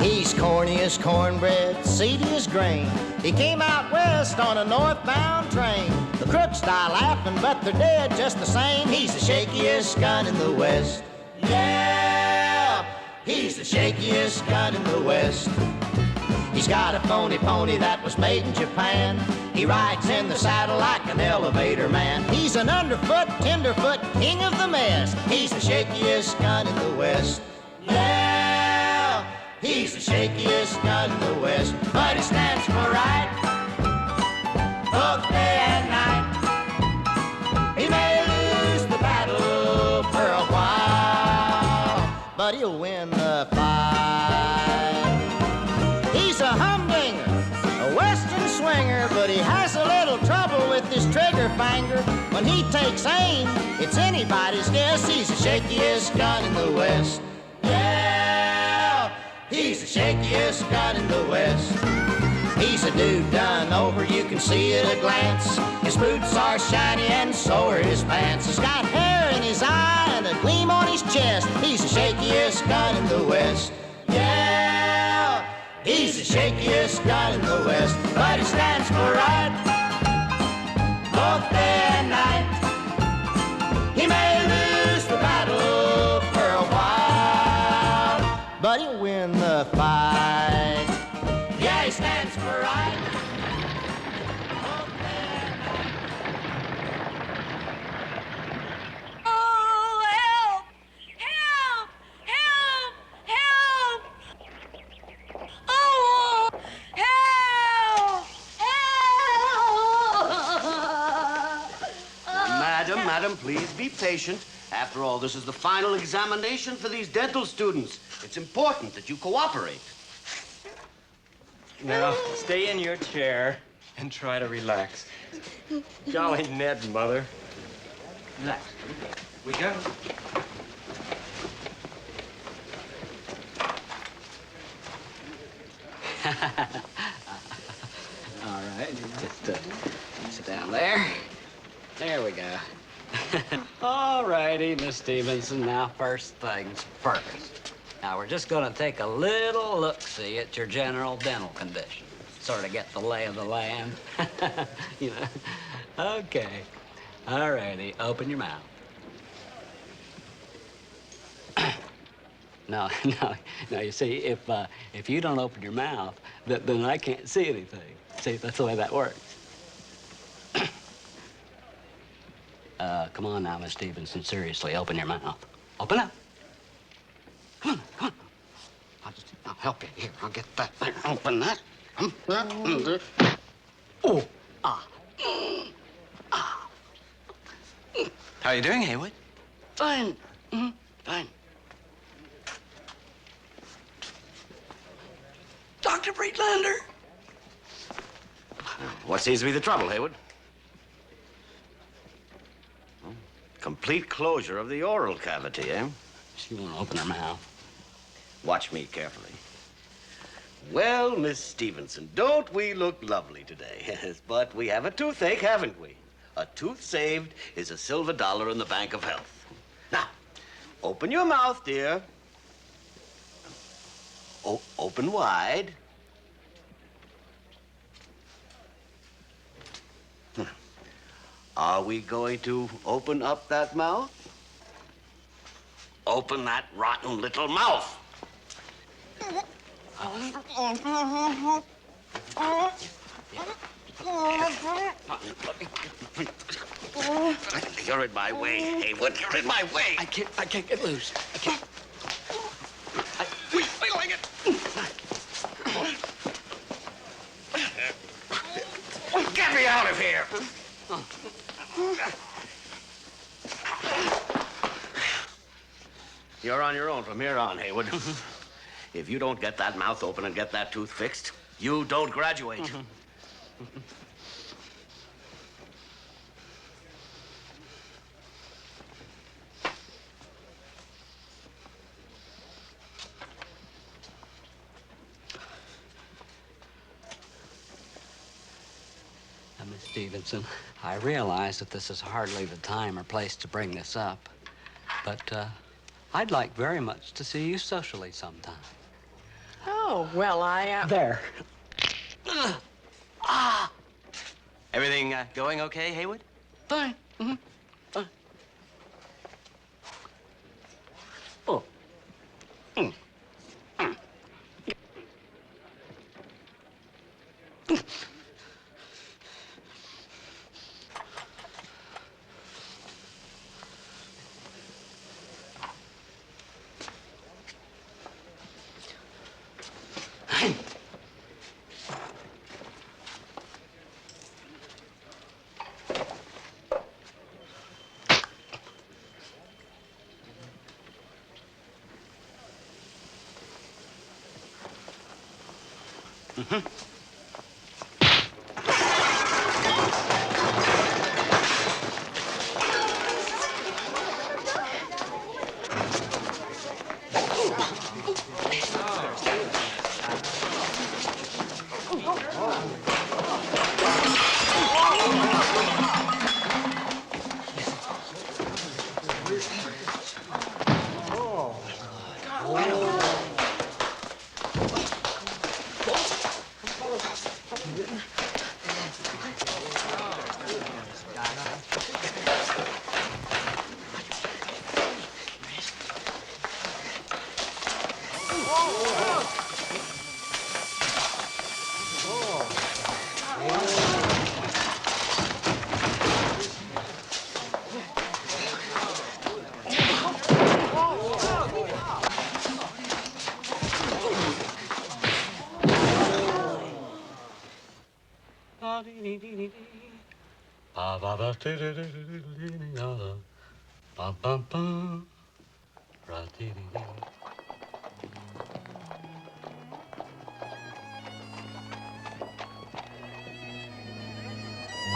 He's corny as cornbread, seedy as grain. He came out west on a northbound train. The crooks die laughing, but they're dead just the same. He's the shakiest gun in the West. Yeah, he's the shakiest gun in the West. He's got a phony pony that was made in Japan. He rides in the saddle like an elevator man. He's an underfoot, tenderfoot, king of the mess. He's the shakiest gun in the West. Yeah, he's the shakiest gun in the West. But he stands for right, both day and night. He may lose the battle for a while, but he'll win the fight. He's a humdinger, a western swinger, but he has a little trouble with his trigger finger. When he takes aim, it's anybody's guess. He's the shakiest gun in the West. Yeah, he's the shakiest gun in the West. He's a dude done over, you can see at a glance. His boots are shiny and so are his pants. He's got hair in his eye and a gleam on his chest. He's the shakiest gun in the West. Yeah, he's the shakiest gun in the West. But he stands for right, both day and night. He may lose the battle for a while, but he'll win the fight. Yeah, he stands for right. Oh, help! Help! Help! Help! Oh! Help! Help! Madam, please be patient. After all, this is the final examination for these dental students. It's important that you cooperate. Now, stay in your chair and try to relax. Golly, Ned, Mother. Relax. We go. All right, just sit down there. There we go. All righty, Miss Stevenson. Now, first things first. Now, we're just going to take a little look-see at your general dental condition. Sort of get the lay of the land. You know. Okay. All righty. Open your mouth. No, you see, if you don't open your mouth, then I can't see anything. See, that's the way that works. Come on now, Miss Stevenson. Seriously, open your mouth. Open up. Come on. I'll help you. Here, I'll get that thing. Open that. Oh, ah. How are you doing, Haywood? Fine. Fine. Dr. Friedlander. What seems to be the trouble, Haywood? Complete closure of the oral cavity, eh? She won't open her mouth. Watch me carefully. Well, Miss Stevenson, don't we look lovely today? Yes, but we have a toothache, haven't we? A tooth saved is a silver dollar in the bank of health. Now, open your mouth, dear. Open wide. Are we going to open up that mouth? Open that rotten little mouth. You're in my way, Haywood. You're in my way. I can't get loose. I can't. Wait like it. Get me out of here. You're on your own from here on, Haywood. If you don't get that mouth open and get that tooth fixed, you don't graduate. Now, Miss Stevenson, I realize that this is hardly the time or place to bring this up, but I'd like very much to see you socially sometime. Oh, well, There. Everything going okay, Haywood? Fine. Fine. Oh.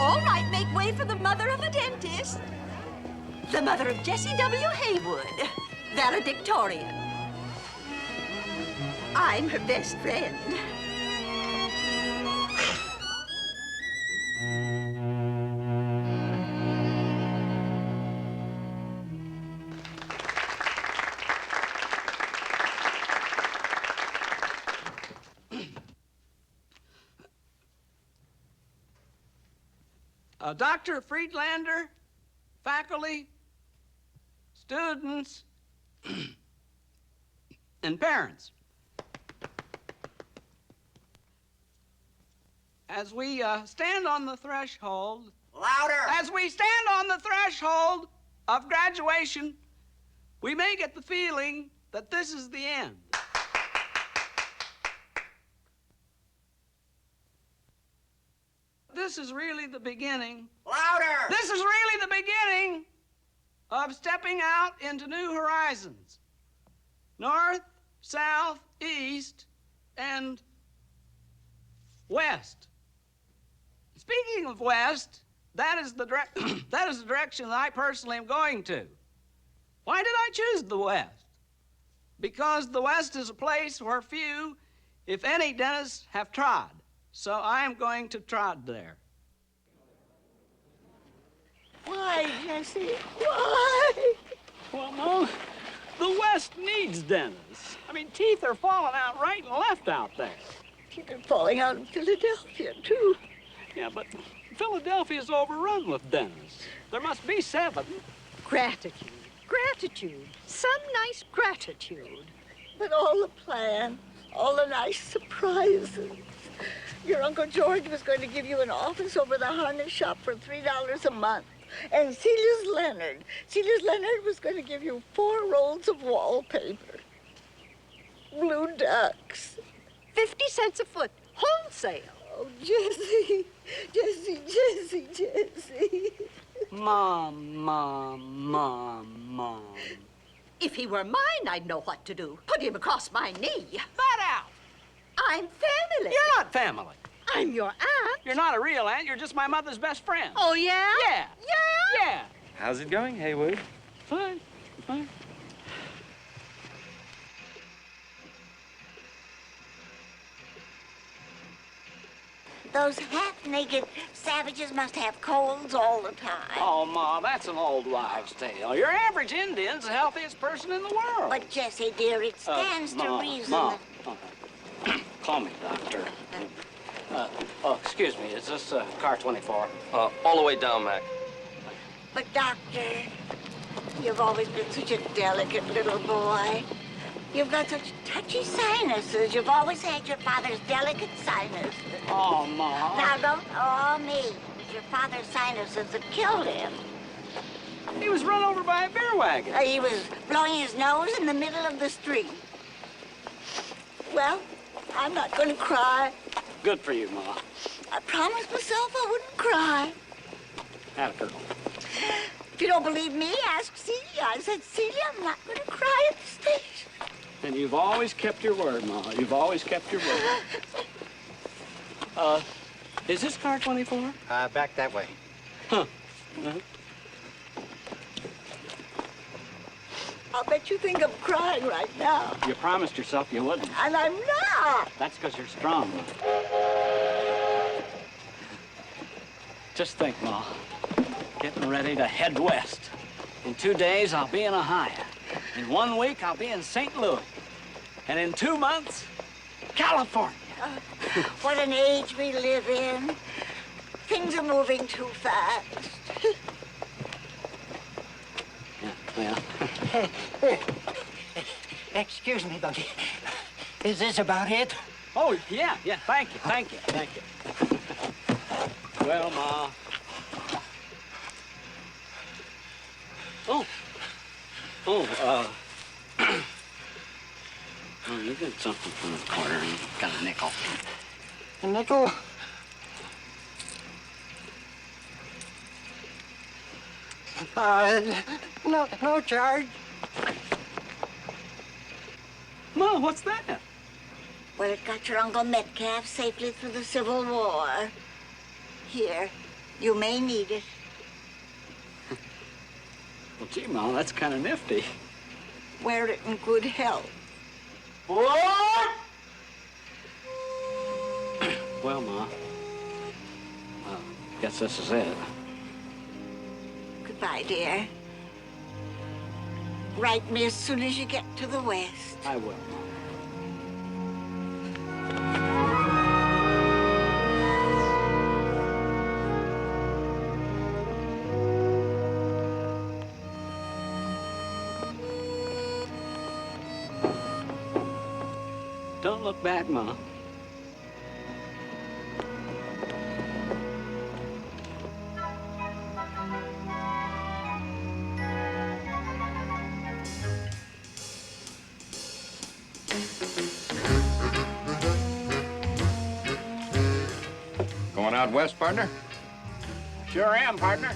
All right, make way for the mother of a dentist. The mother of Jessie W. Haywood, valedictorian. I'm her best friend. Dr. Friedlander, faculty, students, and parents. As we stand on the threshold... Louder! As we stand on the threshold of graduation, we may get the feeling that this is the end. This is really the beginning. Louder! This is really the beginning of stepping out into new horizons. North, south, east, and west. Speaking of west, that is the direction that I personally am going to. Why did I choose the west? Because the west is a place where few, if any, dentists have trod. So I am going to trod there. Why, Jessie? Why? Well, Mom, the West needs dentists. I mean, teeth are falling out right and left out there. Teeth are falling out in Philadelphia, too. Yeah, but Philadelphia's overrun with dentists. There must be 7. Gratitude. Gratitude. Some nice gratitude. But all the plans, all the nice surprises. Your Uncle George was going to give you an office over the harness shop for $3 a month. And Celia's Leonard was going to give you 4 rolls of wallpaper. Blue ducks. 50 cents a foot, wholesale. Oh, Jessie, Jessie, Jessie, Jessie. Mom. If he were mine, I'd know what to do. Put him across my knee. That out! I'm family. You're not family. I'm your aunt. You're not a real aunt. You're just my mother's best friend. Oh, yeah? Yeah. Yeah? Yeah. How's it going, Haywood? Fine. Those half-naked savages must have colds all the time. Oh, Ma, that's an old wives' tale. Your average Indian's the healthiest person in the world. But, Jessie, dear, it stands to reason that... Call me, Doctor. Oh, excuse me. Is this car 24? All the way down, Mac. But, Doctor, you've always been such a delicate little boy. You've got such touchy sinuses. You've always had your father's delicate sinuses. Oh, Ma. Now, don't awe me. It was your father's sinuses that killed him. He was run over by a beer wagon. He was blowing his nose in the middle of the street. Well, I'm not going to cry. Good for you, Ma. I promised myself I wouldn't cry. Atta girl. If you don't believe me, ask Celia. I said, Celia, I'm not going to cry at the station. And you've always kept your word, Ma. You've always kept your word. Is this car 24? Back that way. Huh. I'll bet you think I'm crying right now. You promised yourself you wouldn't. And I'm not. That's because you're strong, Ma. Just think, Ma. Getting ready to head west. In 2 days, I'll be in Ohio. In 1 week, I'll be in St. Louis. And in 2 months, California. What an age we live in. Things are moving too fast. Yeah. Excuse me, Buggy. Is this about it? Oh, yeah. Thank you. Well, Ma. Oh, you got something from the corner and you got a nickel. A nickel? No charge. Ma, what's that? Well, it got your Uncle Metcalf safely through the Civil War. Here, you may need it. Well, gee, Ma, that's kind of nifty. Wear it in good health. What? Well, Ma, guess this is it. Goodbye, dear. Write me as soon as you get to the West. I will, Ma. Don't look back, Ma. Going out west, partner? Sure am, partner.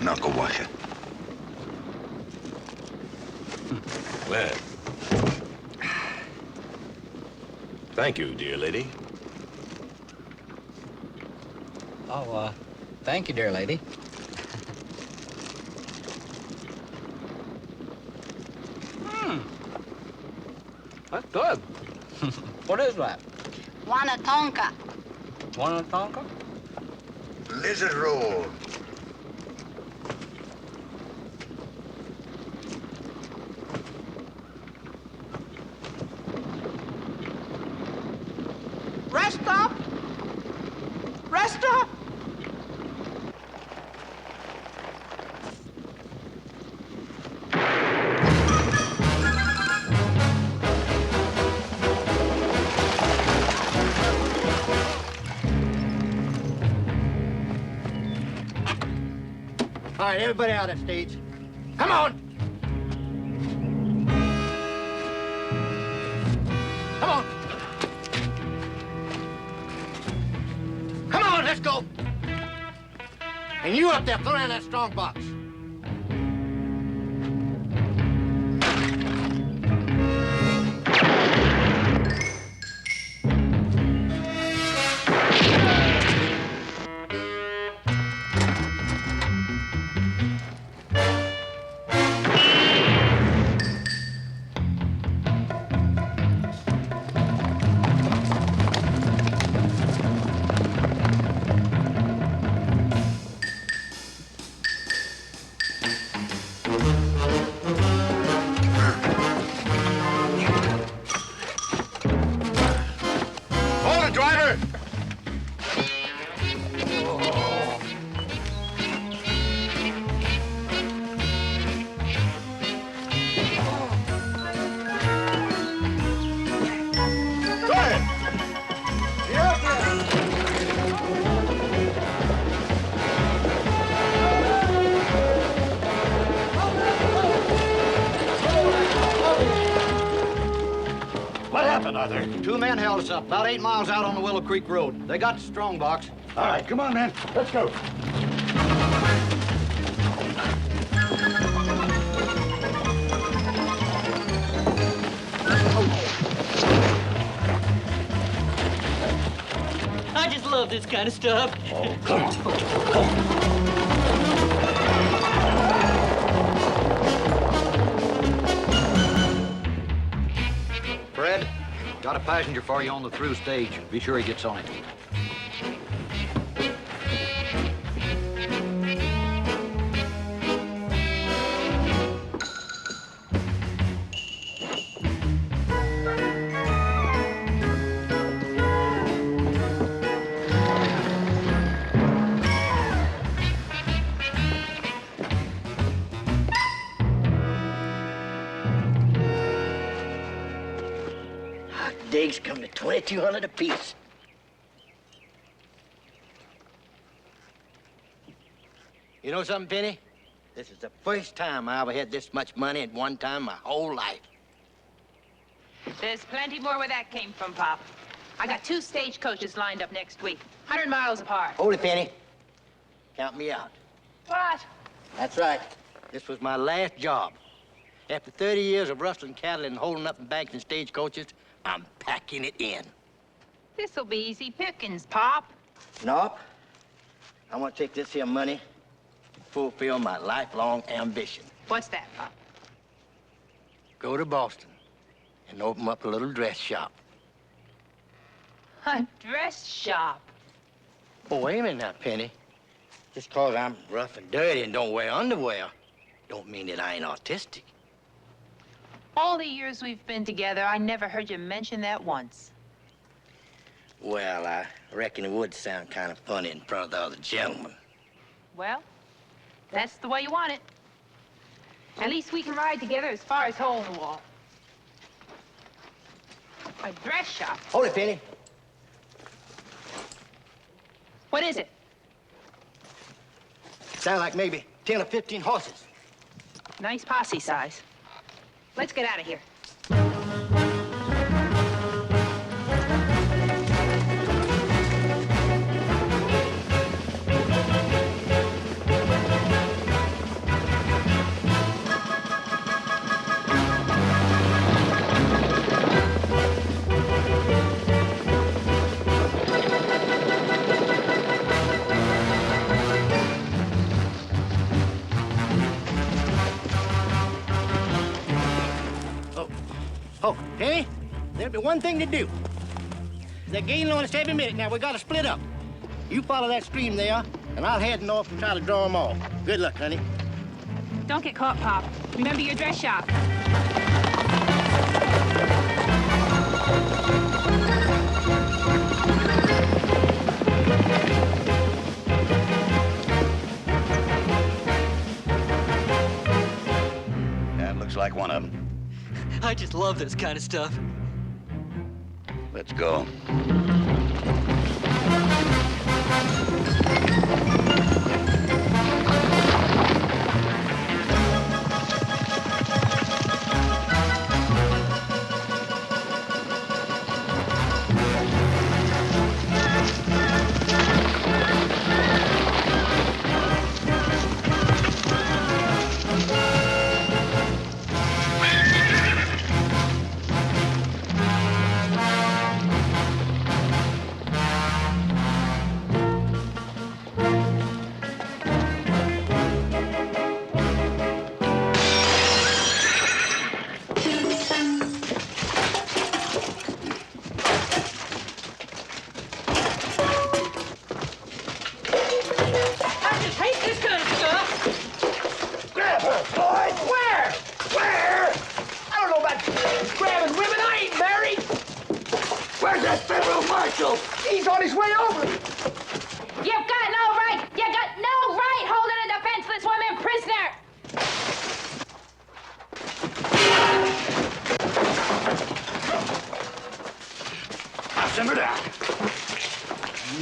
Knuckle washer. Well, thank you, dear lady. Oh, thank you, dear lady. That's good. What is that? Wanatonka. One tonka? Lizard roll. Rest up! Rest up! All right, everybody out of stage. Come on! let's go. And you up there, throw down that strong box. Two men held us up about 8 miles out on the Willow Creek Road. They got the strong box. All right, come on, man. Let's go. I just love this kind of stuff. Oh, come on. Fred, got a passenger for you on the through stage. Be sure he gets on it. Digs come to $2,200 apiece. You know something, Penny? This is the first time I ever had this much money at one time in my whole life. There's plenty more where that came from, Pop. I got 2 stagecoaches lined up next week, 100 miles apart. Hold it, Penny. Count me out. What? That's right. This was my last job. After 30 years of rustling cattle and holding up in banks and stagecoaches, I'm packing it in. This'll be easy pickings, Pop. Nope. I want to take this here money to fulfill my lifelong ambition. What's that, Pop? Go to Boston and open up a little dress shop. A dress shop? Oh, wait a minute now, Penny. Just 'cause I'm rough and dirty and don't wear underwear, don't mean that I ain't artistic. All the years we've been together, I never heard you mention that once. Well, I reckon it would sound kind of funny in front of the other gentlemen. Well, that's the way you want it. At least we can ride together as far as hole in the wall. A dress shop? Hold it, Penny. What is it? Sound like maybe 10 or 15 horses. Nice posse size. Let's get out of here. Oh, Penny, there'll be one thing to do. They're gaining on us every minute. Now, we gotta split up. You follow that stream there, and I'll head north and try to draw them off. Good luck, honey. Don't get caught, Pop. Remember your dress shop. That looks like one of them. I just love this kind of stuff. Let's go.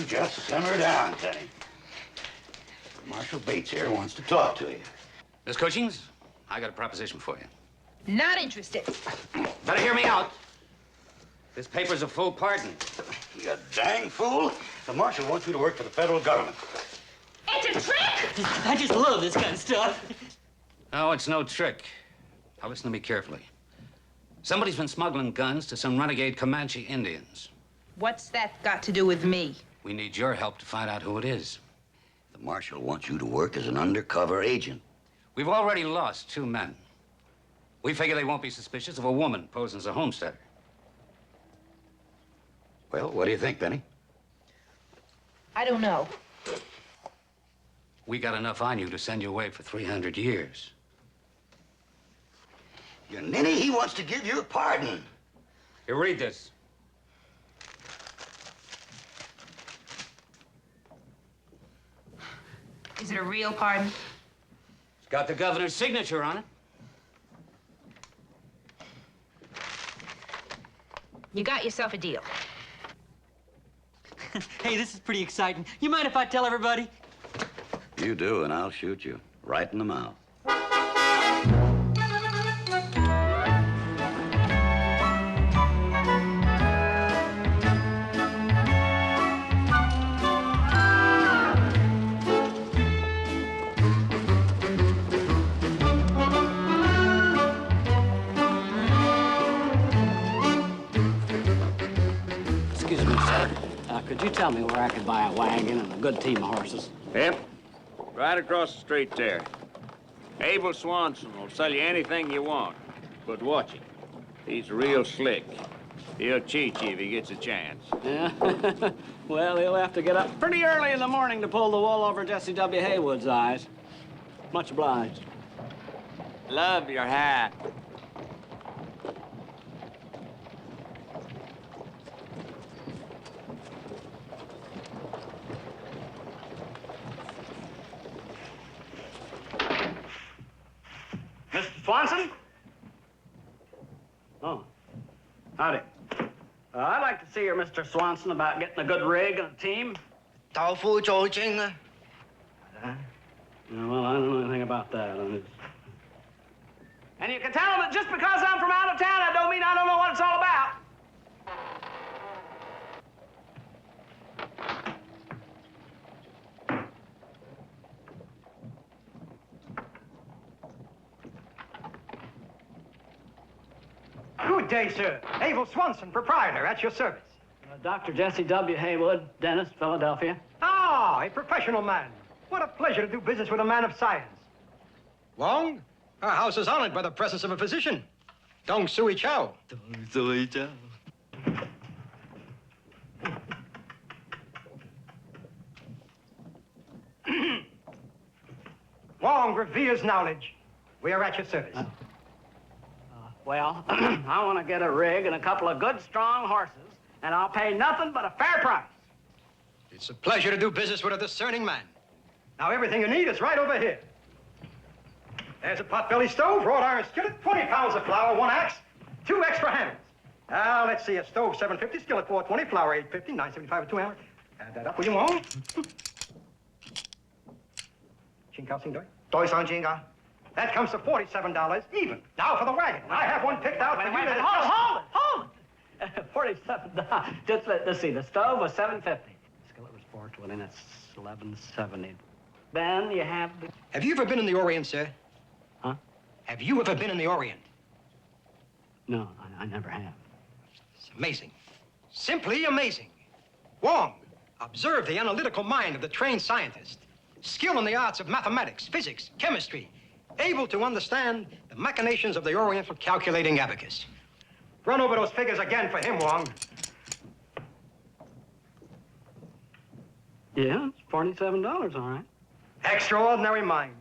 just simmer down, Tenny. Marshal Bates here wants to talk to you. Miss Cushings, I got a proposition for you. Not interested. Better hear me out. This paper's a full pardon. You dang fool. The marshal wants you to work for the federal government. It's a trick! I just love this kind of stuff. No, it's no trick. Now listen to me carefully. Somebody's been smuggling guns to some renegade Comanche Indians. What's that got to do with me? We need your help to find out who it is. The marshal wants you to work as an undercover agent. We've already lost 2 men. We figure they won't be suspicious of a woman posing as a homesteader. Well, what do you think, Benny? I don't know. We got enough on you to send you away for 300 years. Your ninny, he wants to give you a pardon. Here, read this. Is it a real pardon? It's got the governor's signature on it. You got yourself a deal. Hey, this is pretty exciting. You mind if I tell everybody? You do, and I'll shoot you right in the mouth. Excuse me, sir. Could you tell me where I could buy a wagon and a good team of horses? Yep. Right across the street there. Abel Swanson will sell you anything you want. But watch him. He's real slick. He'll cheat you if he gets a chance. Yeah? Well, he'll have to get up pretty early in the morning to pull the wool over Jesse W. Haywood's eyes. Much obliged. Love your hat. Mr. Swanson? Oh, howdy. I'd like to see your Mr. Swanson about getting a good rig and a team. Well, I don't know anything about that. And you can tell him that just because I'm from out of town, that don't mean I don't know what it's all about. Good day, sir. Abel Swanson, proprietor, at your service. Dr. Jesse W. Haywood, dentist, Philadelphia. Ah, a professional man. What a pleasure to do business with a man of science. Wong, our house is honored by the presence of a physician. Dong Sui Chow. Wong reveres knowledge. We are at your service. Well, I want to get a rig and a couple of good, strong horses, and I'll pay nothing but a fair price. It's a pleasure to do business with a discerning man. Now, everything you need is right over here. There's a potbelly stove, wrought iron skillet, 20 pounds of flour, 1 axe, 2 extra hammers. Now, let's see, a stove, $7.50, skillet, $4.20, flour, $8.50, $9.75 with 2 hammers. Add that up, will you, Wong? Chinkao, Sing Doi? Doi San Chinkao. That comes to $47 even. Now for the wagon. I have one picked out for you. Hold it. $47. Just let's see. The stove was $7.50. Skillet was $4.20. That's $11.70. Then you have the... Have you ever been in the Orient, sir? Huh? Have you ever been in the Orient? No, I never have. It's amazing. Simply amazing. Wong, observe the analytical mind of the trained scientist. Skill in the arts of mathematics, physics, chemistry. Able to understand the machinations of the Oriental calculating abacus. Run over those figures again for him, Wong. Yeah, it's $47, all right. Extraordinary mind.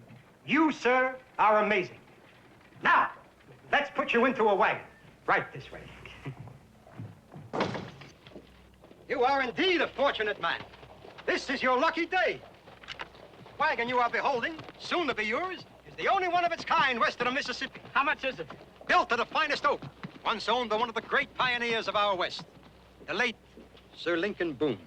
You, sir, are amazing. Now, let's put you into a wagon. Right this way. You are indeed a fortunate man. This is your lucky day. The wagon you are beholding, soon to be yours, is the only one of its kind west of the Mississippi. How much is it? Built of the finest oak, once owned by one of the great pioneers of our West, the late Sir Lincoln Boone.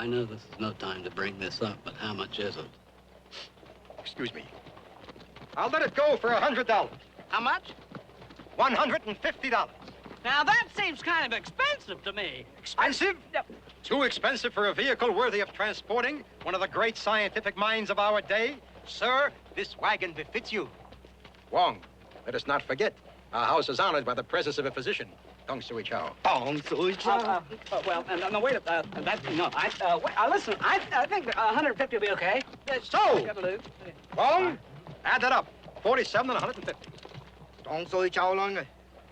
I know this is no time to bring this up, but how much is it? Excuse me. I'll let it go for $100. How much? $150. Now, that seems kind of expensive to me. Expensive? Too expensive for a vehicle worthy of transporting one of the great scientific minds of our day? Sir, this wagon befits you. Wong, let us not forget, our house is honored by the presence of a physician. Tong Sui Chao. Tong Sui Chao. Well, no, wait a listen, I think 150 will be okay. So, Wong, add that up. 47 and 150. Tong Sui Chao long.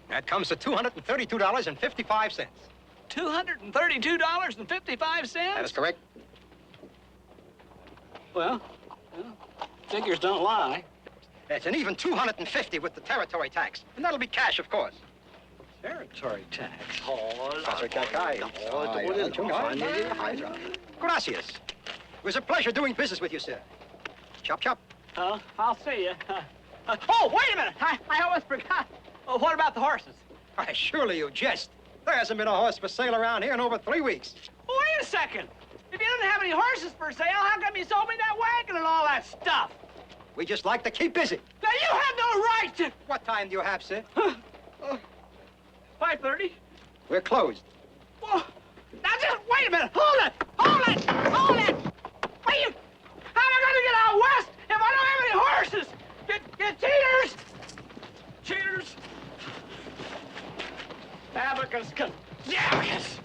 That comes to $232.55. $232.55? That is correct. Well, figures don't lie. It's an even $250 with the territory tax. And that'll be cash, of course. Territory tax. Gracias. It was a pleasure doing business with you, sir. Chop, chop. I'll see you. Oh, wait a minute. I almost forgot. Oh, what about the horses? Why, surely you jest. There hasn't been a horse for sale around here in over 3 weeks. Oh, wait a second. If you didn't have any horses for sale, how come you sold me that wagon and all that stuff? We just like to keep busy. Now, you have no right to... What time do you have, sir? 5:30. We're closed. Oh, now, just wait a minute. Hold it. Hold it. Hold it. Wait, how am I going to get out west if I don't have any horses? You cheaters. Cheaters. Abacus. Abacus.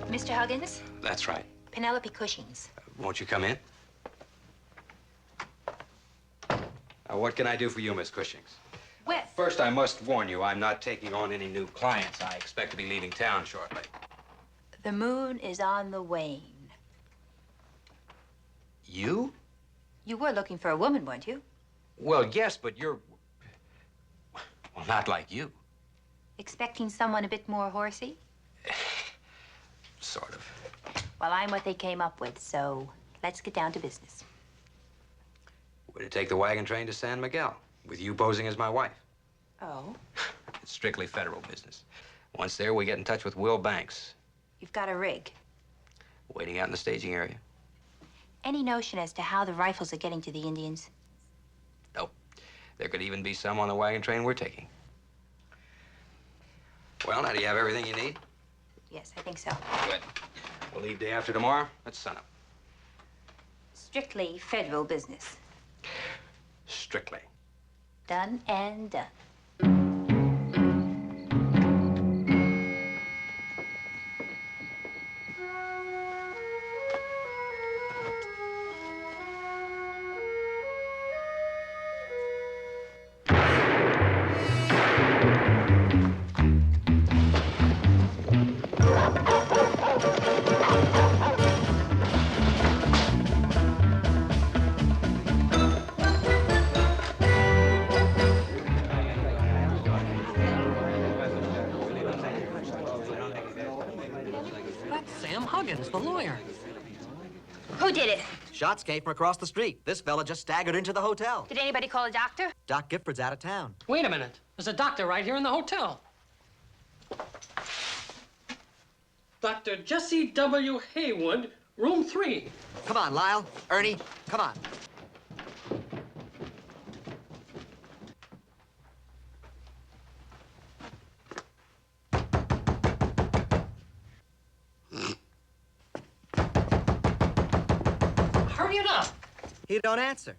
Mr. Huggins? That's right. Penelope Cushing's. Won't you come in? What can I do for you, Miss Cushings? Well, First, I must warn you, I'm not taking on any new clients. I expect to be leaving town shortly. the moon is on the wane. You? You were looking for a woman, weren't you? Well, yes, but you're... Well, not like you. Expecting someone a bit more horsey? Sort of. Well, I'm what they came up with, so let's get down to business. We're to take the wagon train to San Miguel, with you posing as my wife. Oh? It's strictly federal business. Once there, we get in touch with Will Banks, You've got a rig. waiting out in the staging area. Any notion as to how the rifles are getting to the Indians? Nope. There could even be some on the wagon train we're taking. Well, now, do you have everything you need? Yes, I think so. Good. We'll leave day after tomorrow. Let's sun up. Strictly federal business. Strictly. Done and done. That's Sam Huggins, the lawyer. Who did it? Shots came from across the street. This fella just staggered into the hotel. Did anybody call a doctor? Doc Gifford's out of town. Wait a minute. There's a doctor right here in the hotel. Dr. Jesse W. Haywood, room 3. Come on, Lyle. Ernie, come on. Hurry it up. He don't answer.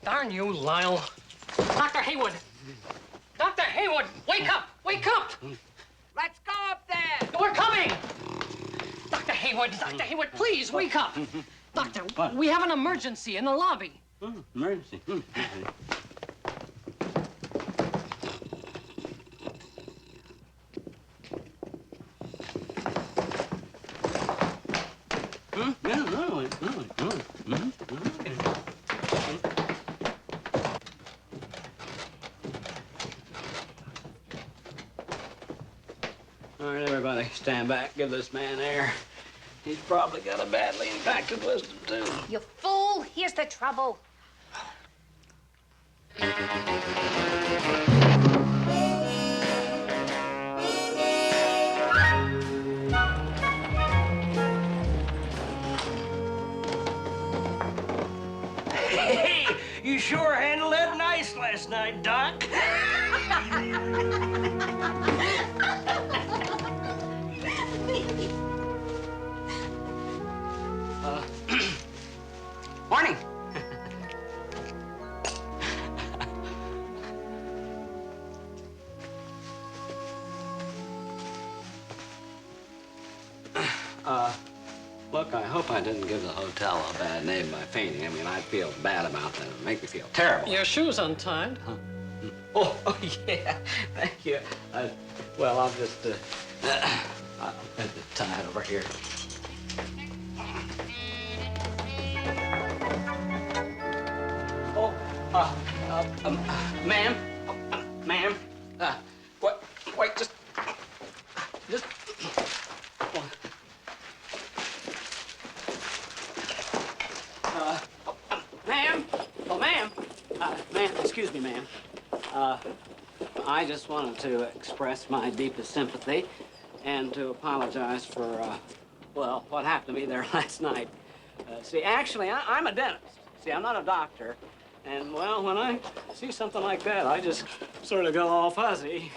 Darn you, Lyle. Dr. Haywood. Dr. Haywood, wake up! Wake up! Let's go up there! We're coming! Dr. Haywood, please, wake up. Doctor, What? we have an emergency in the lobby. Oh, emergency. All right, everybody, stand back. Give this man air. He's probably got a badly impacted wisdom, too. You fool! Here's the trouble. Hey, you sure handled that nice last night, Doc. Morning. Look, I hope I didn't give the hotel a bad name by fainting. I mean, I feel bad about that. It would make me feel terrible. Your shoe's untied. Huh? Oh, yeah. Thank you. Well, I'll just, I'll tie it over here. Oh, ma'am, ma'am, wait, just, ma'am, ma'am, excuse me, ma'am. I just wanted to express my deepest sympathy and to apologize for, well, what happened to me there last night. See, actually, I'm a dentist. See, I'm not a doctor. And, well, when I see something like that, I just sort of go all fuzzy.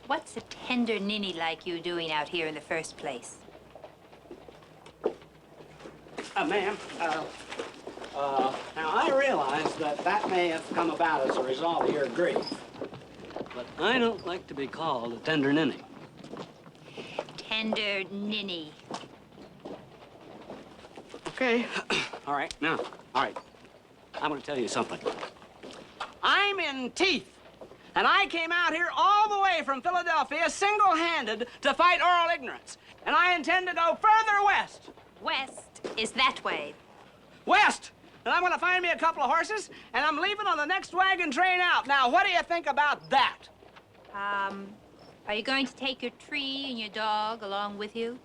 What's a tender ninny like you doing out here in the first place? Ma'am, now I realize that may have come about as a result of your grief. But I don't like to be called a tender ninny. Tender ninny. Okay. All right, now, all right. I'm going to tell you something. I'm in teeth, and I came out here all the way from Philadelphia single-handed to fight oral ignorance, and I intend to go further west. West is that way. West! And I'm going to find me a couple of horses, and I'm leaving on the next wagon train out. Now, what do you think about that? Are you going to take your tree and your dog along with you?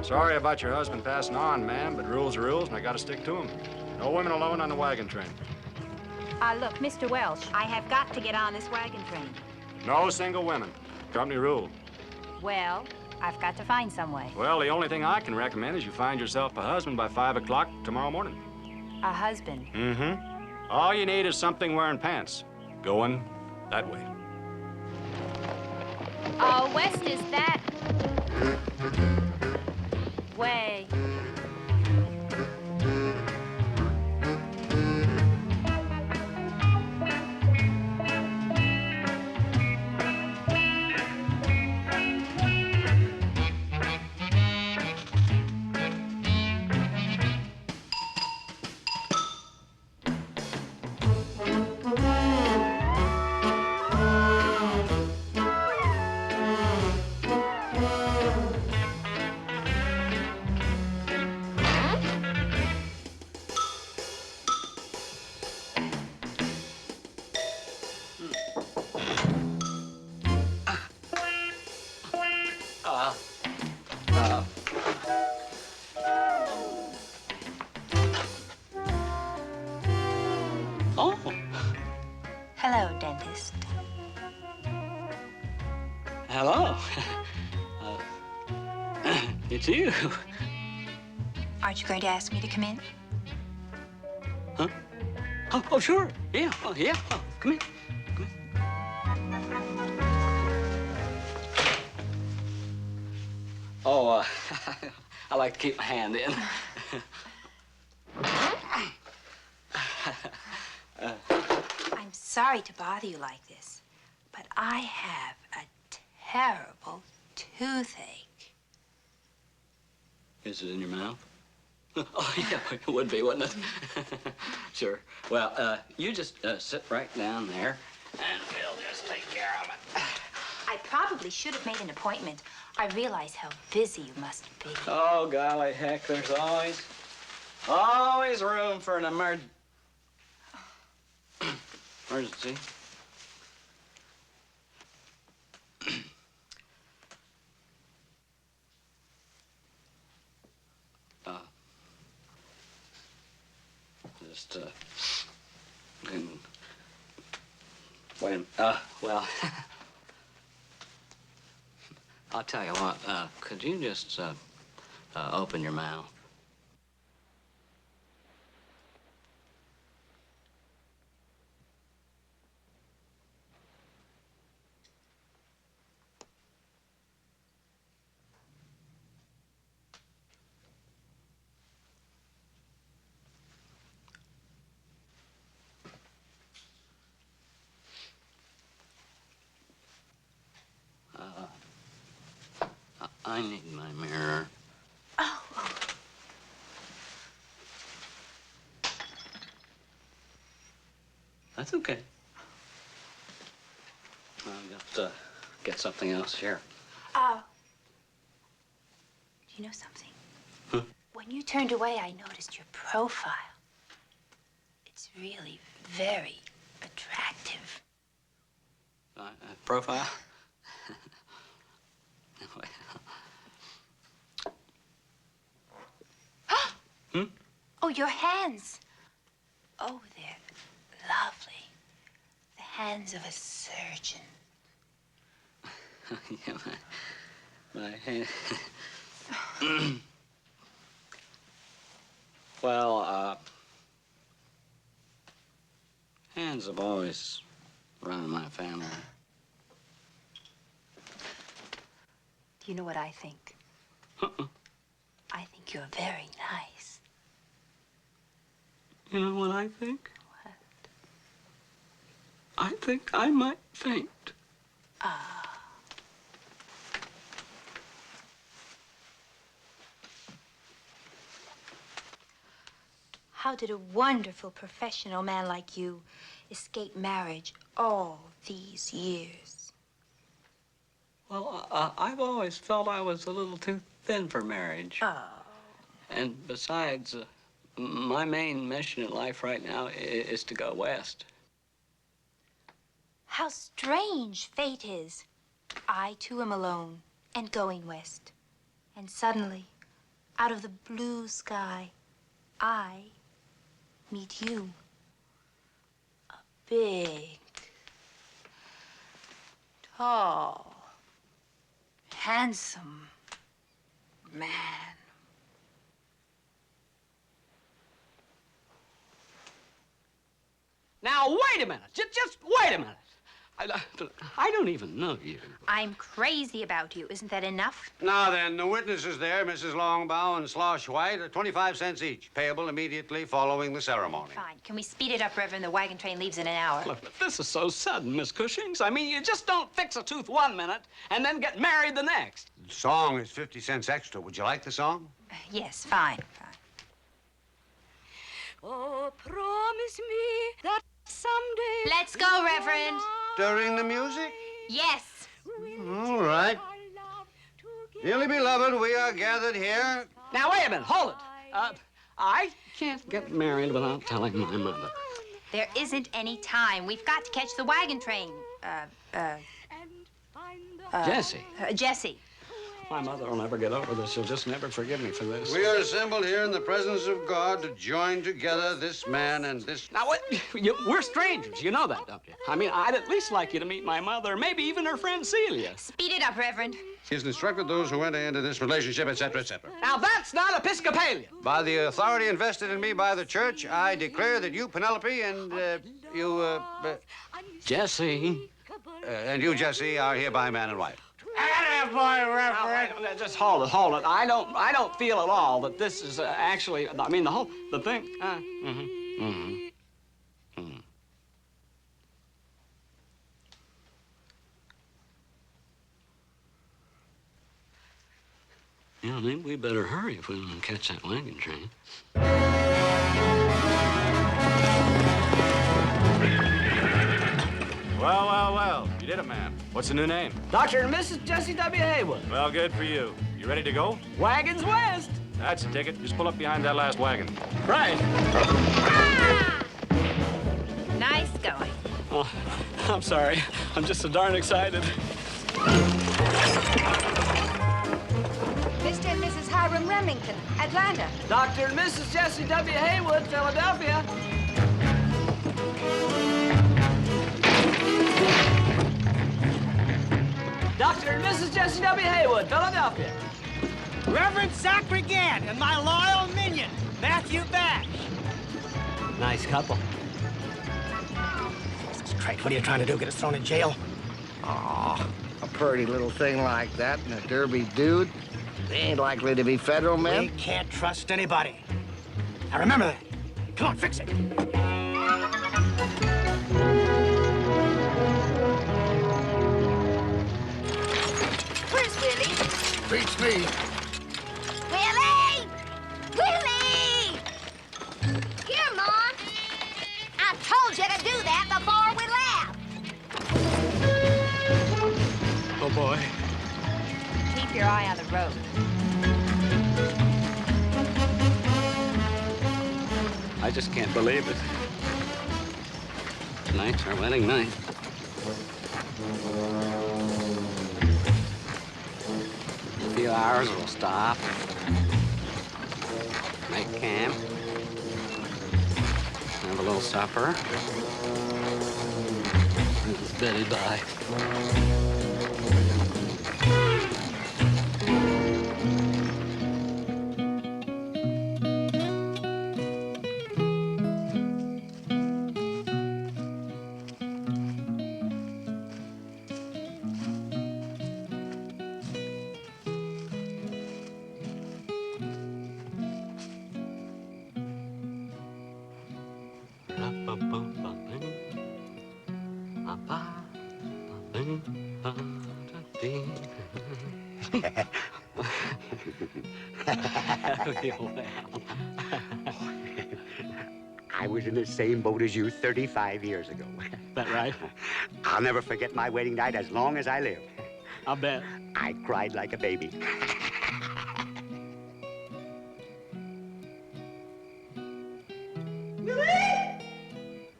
Sorry about your husband passing on, ma'am, but rules are rules, and I gotta stick to them. No women alone on the wagon train. Look, Mr. Welsh, I have got to get on this wagon train. No single women. Company rule. Well, I've got to find some way. Well, the only thing I can recommend is you find yourself a husband by 5 o'clock tomorrow morning. A husband? Mm-hmm. All you need is something wearing pants. Going that way. West is that way. Hello, dentist. Hello. It's you. Aren't you going to ask me to come in? Huh? Oh, sure. Yeah. Oh, yeah. Oh, come in. Oh, I like to keep my hand in. I'm sorry to bother you like this, but I have a terrible toothache. Is it in your mouth? Oh, yeah, it would be, wouldn't it? Sure. Well, you just sit right down there, and we'll just take care of it. I probably should have made an appointment. I realize how busy you must be. Oh, golly heck, there's always room for an emergency. Just, wait a minute. Well, I'll tell you what, could you just, open your mouth? I need my mirror. Oh. That's okay. I'll just get something else here. You know something? When you turned away, I noticed your profile. It's really very attractive. Profile? Oh, your hands. Oh, they're lovely. The hands of a surgeon. Yeah, my hand. Well, hands have always run in my family. Do you know what I think? I think you're very nice. You know what I think? What? I think I might faint. How did a wonderful professional man like you escape marriage all these years? Well, I've always felt I was a little too thin for marriage. Oh. And besides, my main mission in life right now is to go west. How strange fate is. I, too, am alone and going west. And suddenly, out of the blue sky, I meet you. A big, tall, handsome man. Now, wait a minute. Just wait a minute. I don't even know you. I'm crazy about you. Isn't that enough? Now then, the witnesses there, Mrs. Longbow and Slosh White, are 25 cents each, payable immediately following the ceremony. Fine. Can we speed it up, Reverend? The wagon train leaves in an hour. Look, this is so sudden, Miss Cushings. I mean, you just don't fix a tooth 1 minute and then get married the next. The song is 50 cents extra. Would you like the song? Yes, fine. Oh, promise me that someday... Let's go, Reverend. During the music? Yes. All right. Dearly beloved, we are gathered here. Now, wait a minute. Hold it. I can't get married without telling my mother. There isn't any time. We've got to catch the wagon train. Jessie. Jessie. My mother will never get over this. She'll just never forgive me for this. We are assembled here in the presence of God to join together this man and this... Now, what? We're strangers. You know that, don't you? I mean, I'd at least like you to meet my mother, maybe even her friend Celia. Speed it up, Reverend. He has instructed those who enter into this relationship, etc., etc. Now, that's not Episcopalian. By the authority invested in me by the church, I declare that you, Penelope, and Jessie. And you, Jessie, are hereby man and wife. And if boy, Reverend. Just hold it, hold it. I don't feel at all that this is actually. I mean, the thing. Yeah, maybe we better hurry if we want to catch that wagon train. Well. You did it, man. What's the new name? Dr. and Mrs. Jesse W. Haywood. Well, good for you. You ready to go? Wagons west. That's a ticket. Just pull up behind that last wagon. Right. Nice going. Oh, I'm sorry. I'm just so darn excited. Mr. and Mrs. Hiram Remington, Atlanta. Dr. and Mrs. Jesse W. Haywood, Philadelphia. Dr. and Mrs. Jesse W. Haywood, Philadelphia. Reverend Zachary Gant and my loyal minion, Matthew Bash. Nice couple. Jesus Christ, what are you trying to do? Get us thrown in jail? Aw, a pretty little thing like that and a derby dude. They ain't likely to be federal men. We can't trust anybody. Now remember that. Come on, fix it. Where's Willie? Beats me. Willie! Willie! Here, Mom. I told you to do that before we left. Oh, boy. Keep your eye on the road. I just can't believe it. Tonight's our wedding night. In a few hours, we'll stop. Make camp. Have a little supper. This is Betty bye. I was in the same boat as you 35 years ago. That right? I'll never forget my wedding night as long as I live. I'll bet. I cried like a baby. Willie!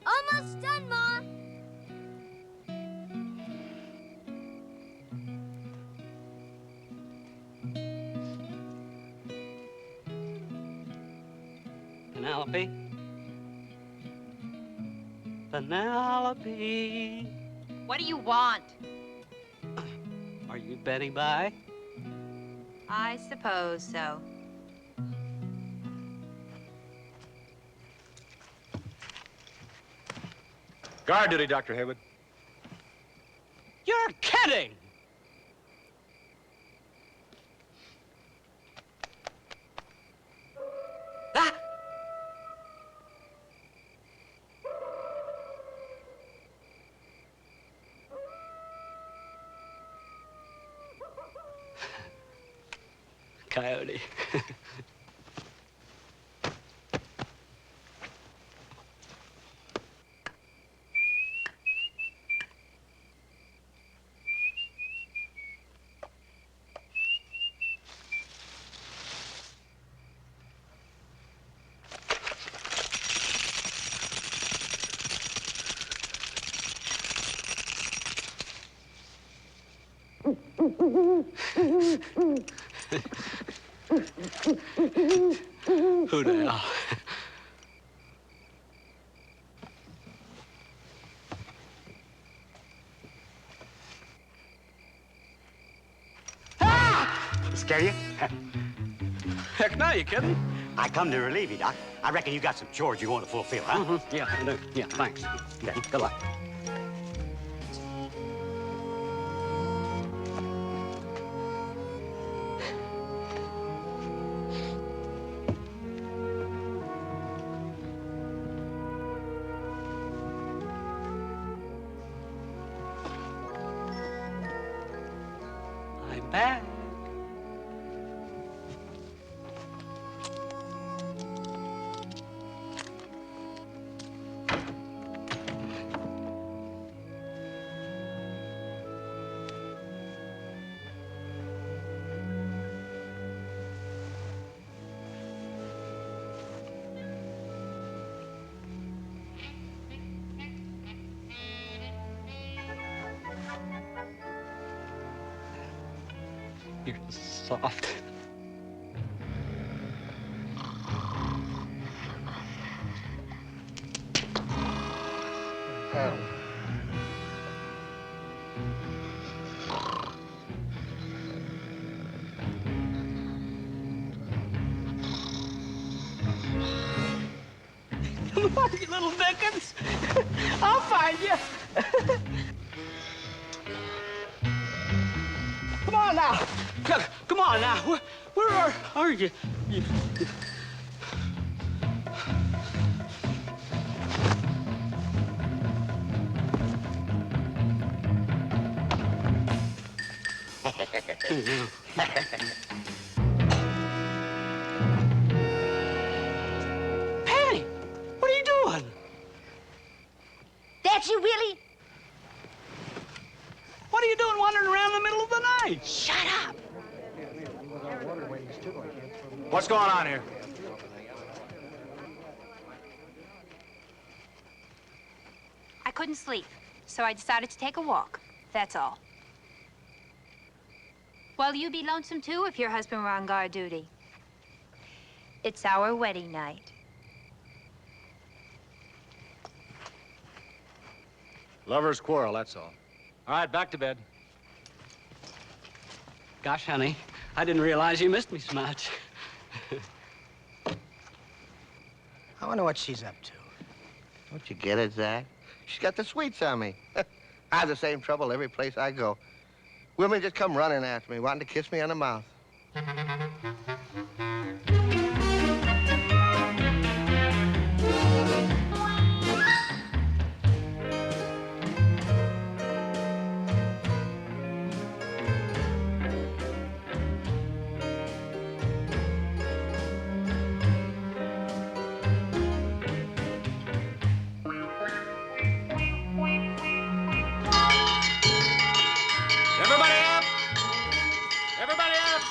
Almost done, Ma. Penelope. Penelope. What do you want? Are you Betty bye? I suppose so. Guard duty, Dr. Haywood. You're kidding! Coyote. Who the hell? Scare you? Heck no, you kidding? I come to relieve you, Doc. I reckon you got some chores you want to fulfill, huh? Yeah, I do. Yeah, thanks. Okay, good luck. I'm back. You're soft. Come on, you little Dickens. I'll find you. Come on now. Come on now. Where are you? Penny, what are you doing? That's you, Willie? What are you doing wandering around in the middle of the night? Shut up. What's going on here? I couldn't sleep, so I decided to take a walk. That's all. Well, you'd be lonesome, too, if your husband were on guard duty. It's our wedding night. Lovers quarrel, that's all. All right, back to bed. Gosh, honey, I didn't realize you missed me so much. I wonder what she's up to. Don't you get it, Zach? She's got the sweets on me. I have the same trouble every place I go. Women just come running after me, wanting to kiss me on the mouth. Everybody up! Everybody up!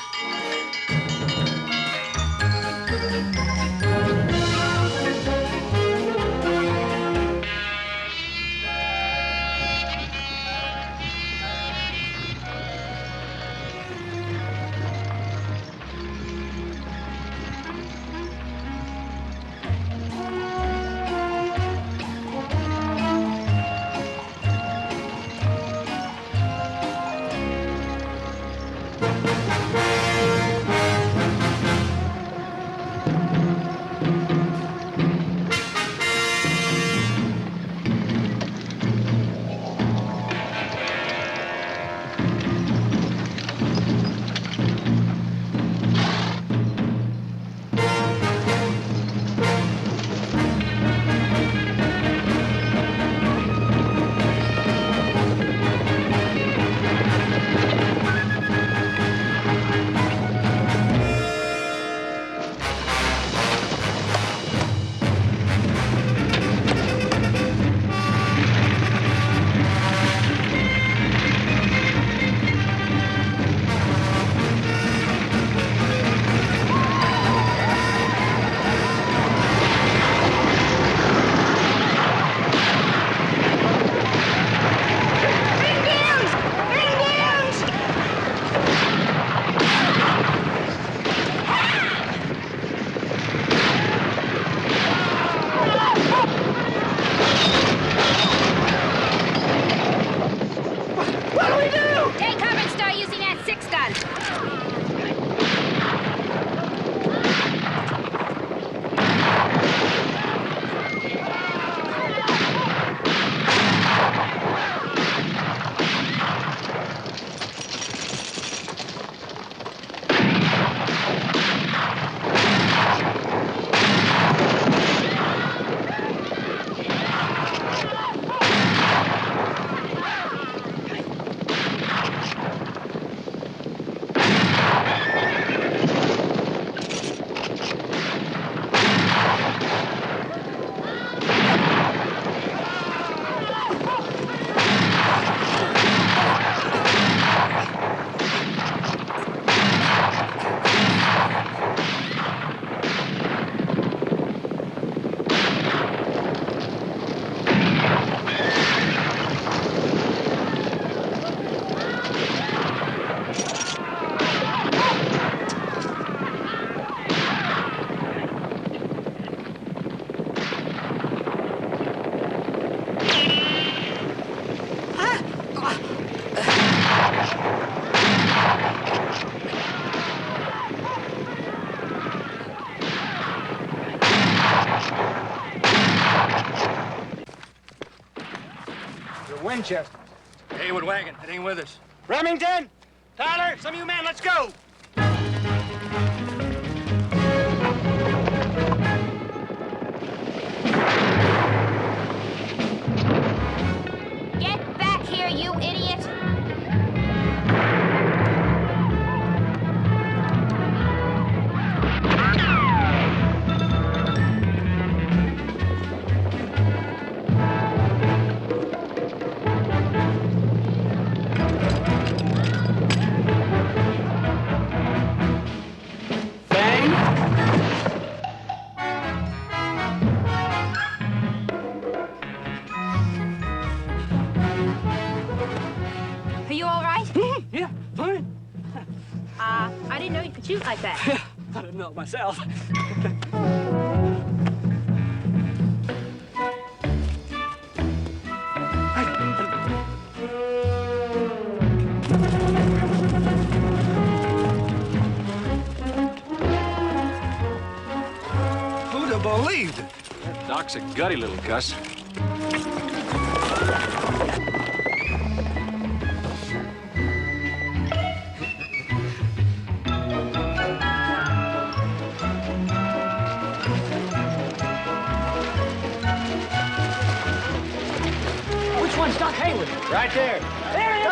Winchester. Haywood wagon, heading with us. Remington! Tyler, some of you men, let's go! Get back here, you idiot! Are you all right? Yeah, fine. I didn't know you could shoot like that. I didn't know it myself. Who'd have believed it? That Doc's a gutty little cuss. Which one's Doc Haywood? Right there. There he is!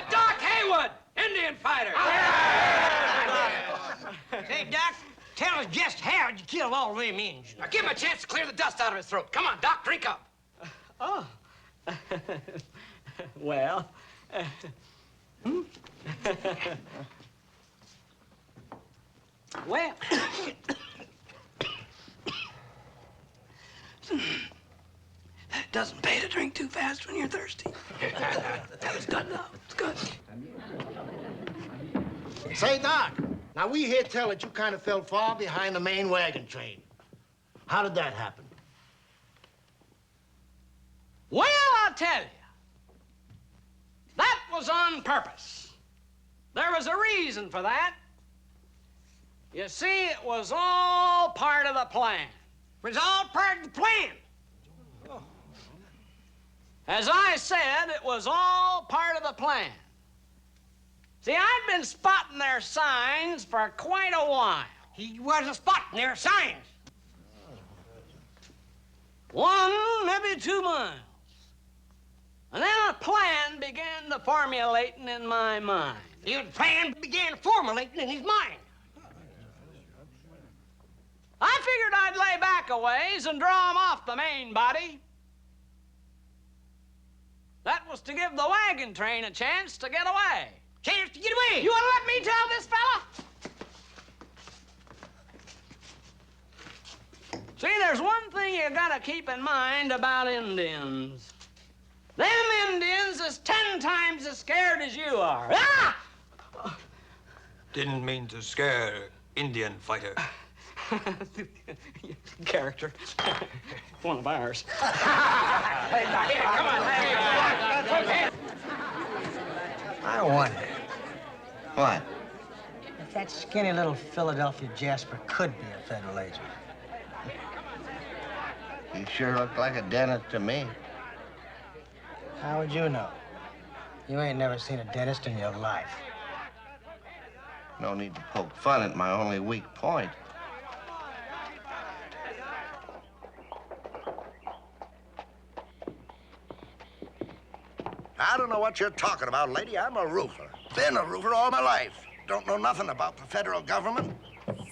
Doc Haywood, Indian fighter. Hey, Doc, tell us just how you killed all them Indians. Now give him a chance to clear the dust out of his throat. Come on, Doc, drink up. Oh. Well. Well. Doesn't pay to drink too fast when you're thirsty. That was good, though. It's good. Say, Doc, now we hear tell that you kind of fell far behind the main wagon train. How did that happen? Well, I'll tell you. That was on purpose. There was a reason for that. You see, it was all part of the plan. It was all part of the plan. As I said, it was all part of the plan. See, I'd been spotting their signs for quite a while. He wasn't spotting their signs. 1, maybe 2 miles. And then a plan began to formulating in my mind. The plan began formulating in his mind. I figured I'd lay back a ways and draw him off the main body. That was to give the wagon train a chance to get away. Chance to get away? You want to let me tell this fella? See, there's one thing you gotta keep in mind about Indians. Them Indians is 10 times as scared as you are. Ah! Didn't mean to scare Indian fighter. Character. One of ours. Hey, come on, I wonder What? if that skinny little Philadelphia Jasper could be a federal agent. You sure look like a dentist to me. How would you know? You ain't never seen a dentist in your life. No need to poke fun at my only weak point. I don't know what you're talking about, lady. I'm a roofer. Been a roofer all my life. Don't know nothing about the federal government.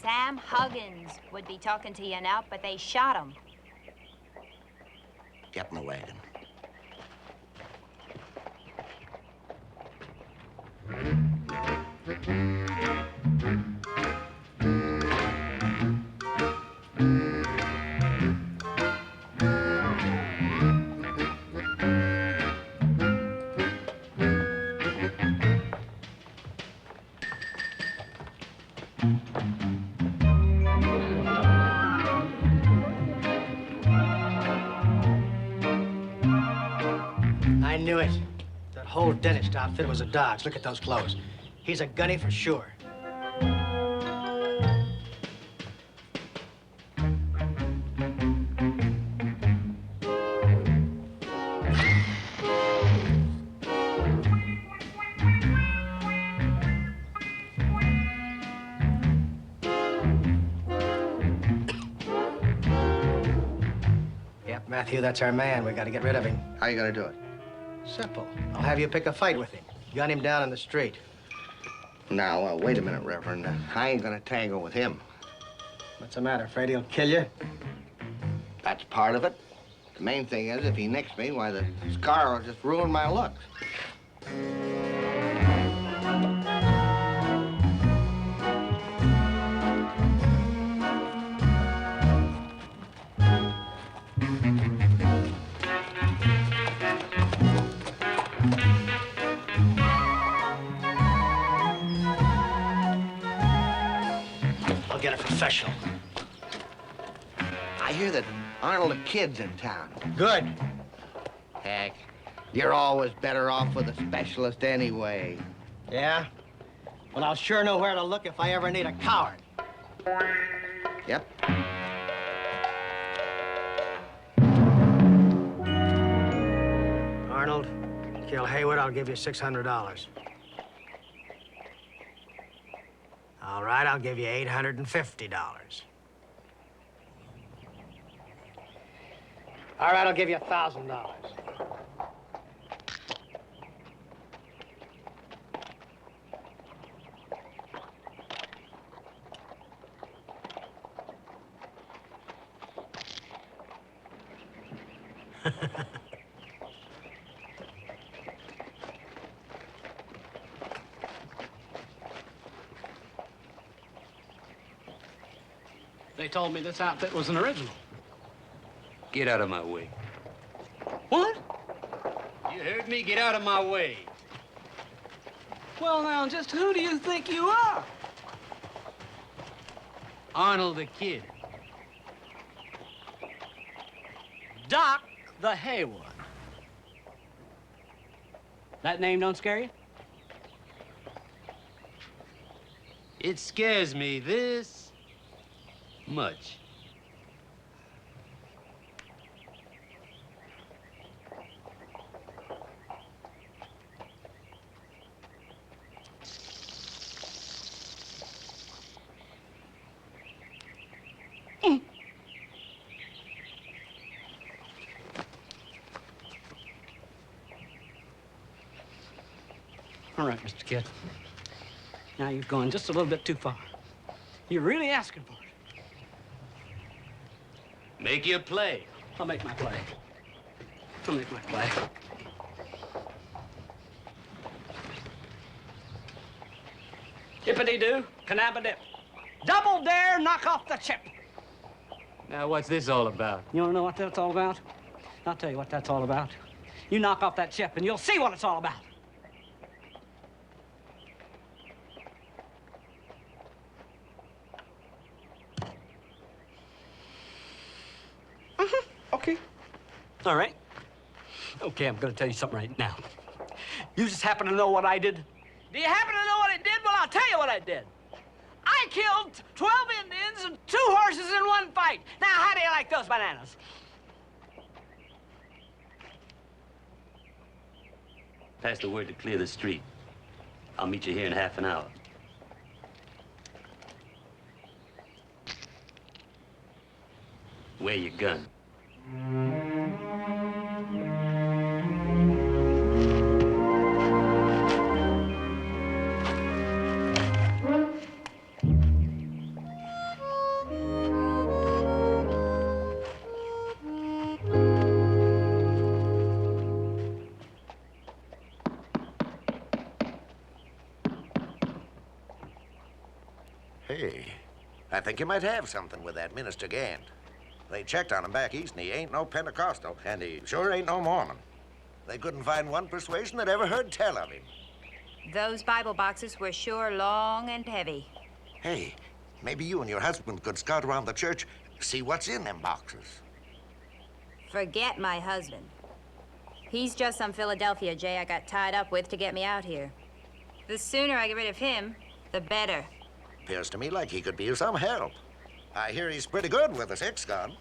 Sam Huggins would be talking to you now, but they shot him. Get in the wagon. whole dentist outfit was a Dodge. Look at those clothes. He's a gunny for sure. Matthew, that's our man. We got to get rid of him. How you gonna do it? Simple. I'll have you pick a fight with him. Gun him down in the street. Now, wait a minute, Reverend. I ain't gonna tangle with him. What's the matter? Afraid he'll kill you? That's part of it. The main thing is, if he nicks me, why, the scar will just ruin my looks. I'll get a professional. I hear that Arnold the Kid's in town. Good. Heck, you're always better off with a specialist anyway. Yeah? Well, I'll sure know where to look if I ever need a coward. Yep. Arnold, kill Haywood, I'll give you $600. All right, I'll give you $850. All right, I'll give you $1,000. They told me this outfit was an original. Get out of my way. What? You heard me. Get out of my way. Well, now, just who do you think you are? Arnold the Kid. Doc the Haywood. That name don't scare you? It scares me this much. All right, Mr. Kid. Now you've gone just a little bit too far. You're really asking for it. Make your play. I'll make my play. I'll make my play. Hippity-doo, canabba-dip. Double dare, knock off the chip. Now, what's this all about? You want to know what that's all about? I'll tell you what that's all about. You knock off that chip and you'll see what it's all about. Okay. All right. Okay, I'm going to tell you something right now. You just happen to know what I did? Do you happen to know what I did? Well, I'll tell you what I did. I killed 12 Indians and 2 horses in one fight. Now, how do you like those bananas? Pass the word to clear the street. I'll meet you here in half an hour. Wear your gun. Hey, I think you might have something with that Minister Gant. They checked on him back east, and he ain't no Pentecostal, and he sure ain't no Mormon. They couldn't find one persuasion that ever heard tell of him. Those Bible boxes were sure long and heavy. Hey, maybe you and your husband could scout around the church, see what's in them boxes. Forget my husband. He's just some Philadelphia Jay I got tied up with to get me out here. The sooner I get rid of him, the better. Appears to me like he could be of some help. I hear he's pretty good with a six-gun.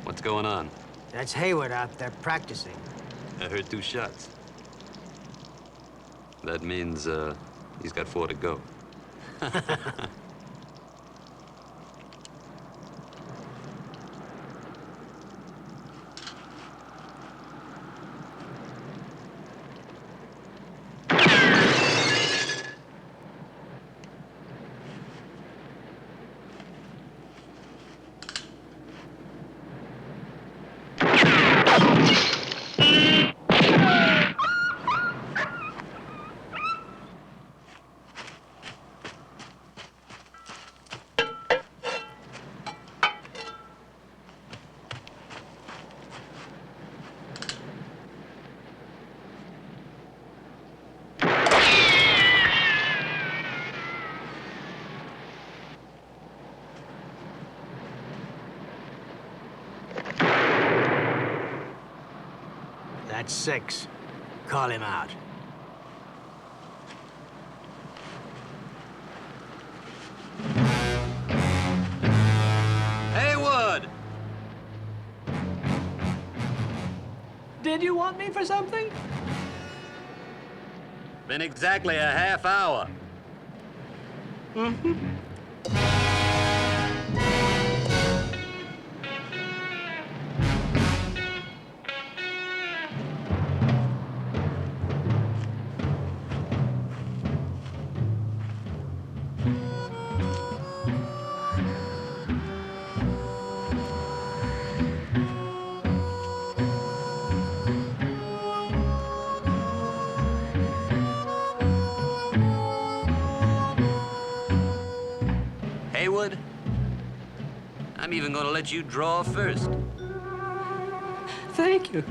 What's going on? That's Hayward out there practicing. I heard 2 shots. That means, he's got 4 to go. That's 6. Call him out. Haywood! Did you want me for something? Been exactly a half hour. Mm-hmm. Haywood, I'm even gonna let you draw first. Thank you.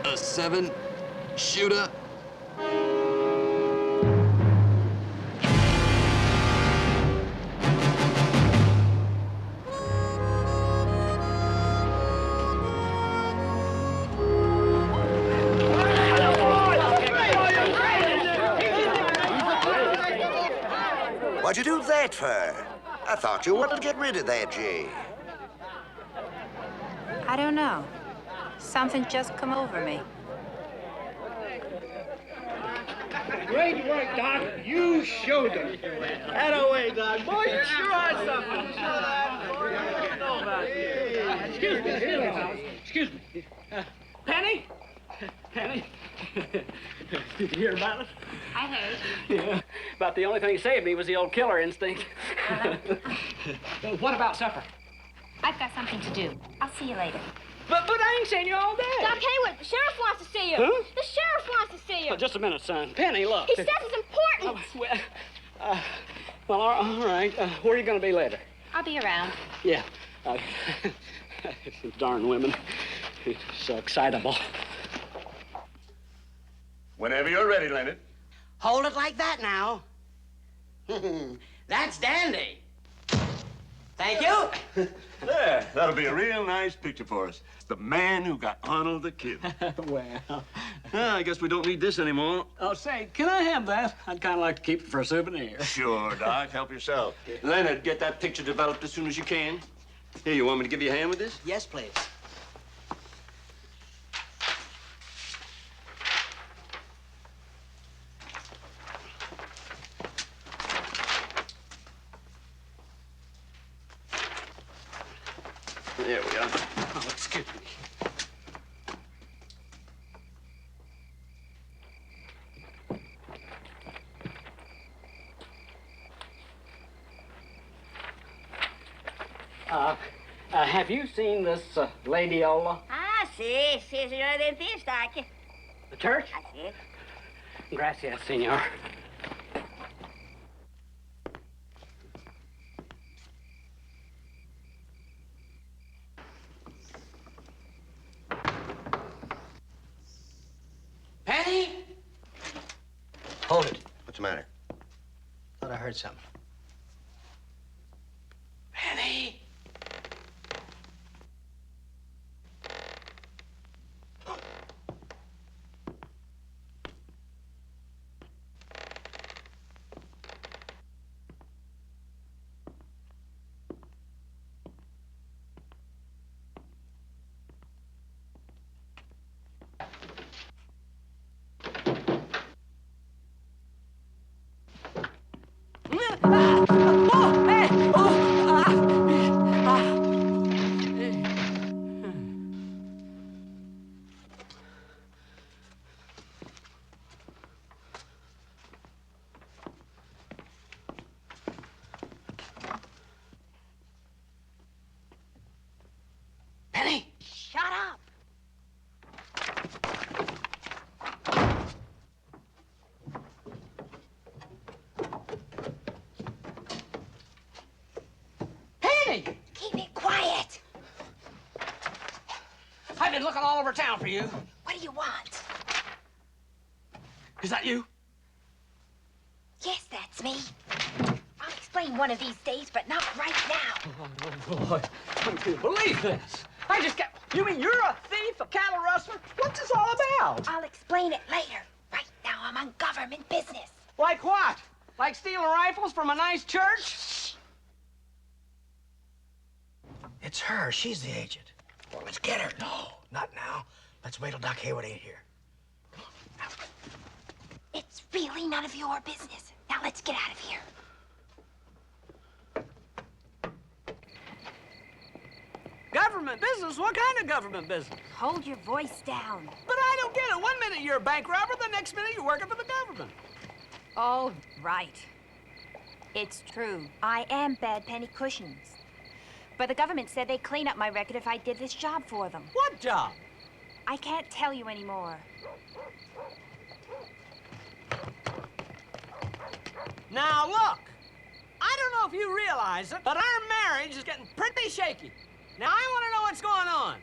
A 7-shooter. What'd you do that for? I thought you wanted to get rid of that Jay. I don't know. Something just come over me. Great work, Doc. You showed them. That-a-way, Doc. Boy, you sure are something. You sure are. Boy, I don't know about you. Excuse me. Excuse me. Penny? Penny? Did you hear about it? I heard. Yeah. About the only thing saved me was the old killer instinct. What about supper? I've got something to do. I'll see you later. But I ain't seen you all day. Doc Hayward, the sheriff wants to see you. Huh? The sheriff wants to see you. Oh, just a minute, son. Penny, look. He says it's important. Well, all right. Where are you going to be later? I'll be around. Yeah. Darn women. So excitable. Whenever you're ready, Leonard. Hold it like that now. That's dandy. Thank you. There, that'll be a real nice picture for us. The man who got Arnold the Kid. Well. I guess we don't need this anymore. Oh, say, can I have that? I'd kind of like to keep it for a souvenir. Sure, Doc. Help yourself. Leonard, get that picture developed as soon as you can. Here, you want me to give you a hand with this? Yes, please. There we are. Oh, excuse me. Have you seen this Lady Ola? Ah, sí, sí, señor dentista. Aquí. The church? Así. Gracias, senor. Penny? Hold it. What's the matter? Thought I heard something. Penny? Penny? Shut up. Penny! Keep it quiet. I've been looking all over town for you. What do you want? Is that you? Yes, that's me. I'll explain one of these days, but not right now. Oh, boy. I can't believe this. I just got... You mean you're a thief, a cattle rustler? What's this all about? I'll explain it later. Right now, I'm on government business. Like what? Like stealing rifles from a nice church? It's her. She's the agent. Well, let's get her. No, not now. Let's wait till Doc Hayward ain't here. It's really none of your business. Now let's get out of here. Government business? What kind of government business? Hold your voice down. But I don't get it. One minute you're a bank robber, the next minute you're working for the government. All right. It's true. I am Bad Penny Cushions. But the government said they'd clean up my record if I did this job for them. What job? I can't tell you anymore. Now, look. I don't know if you realize it, but our marriage is getting pretty shaky. Now, I want to know what's going on.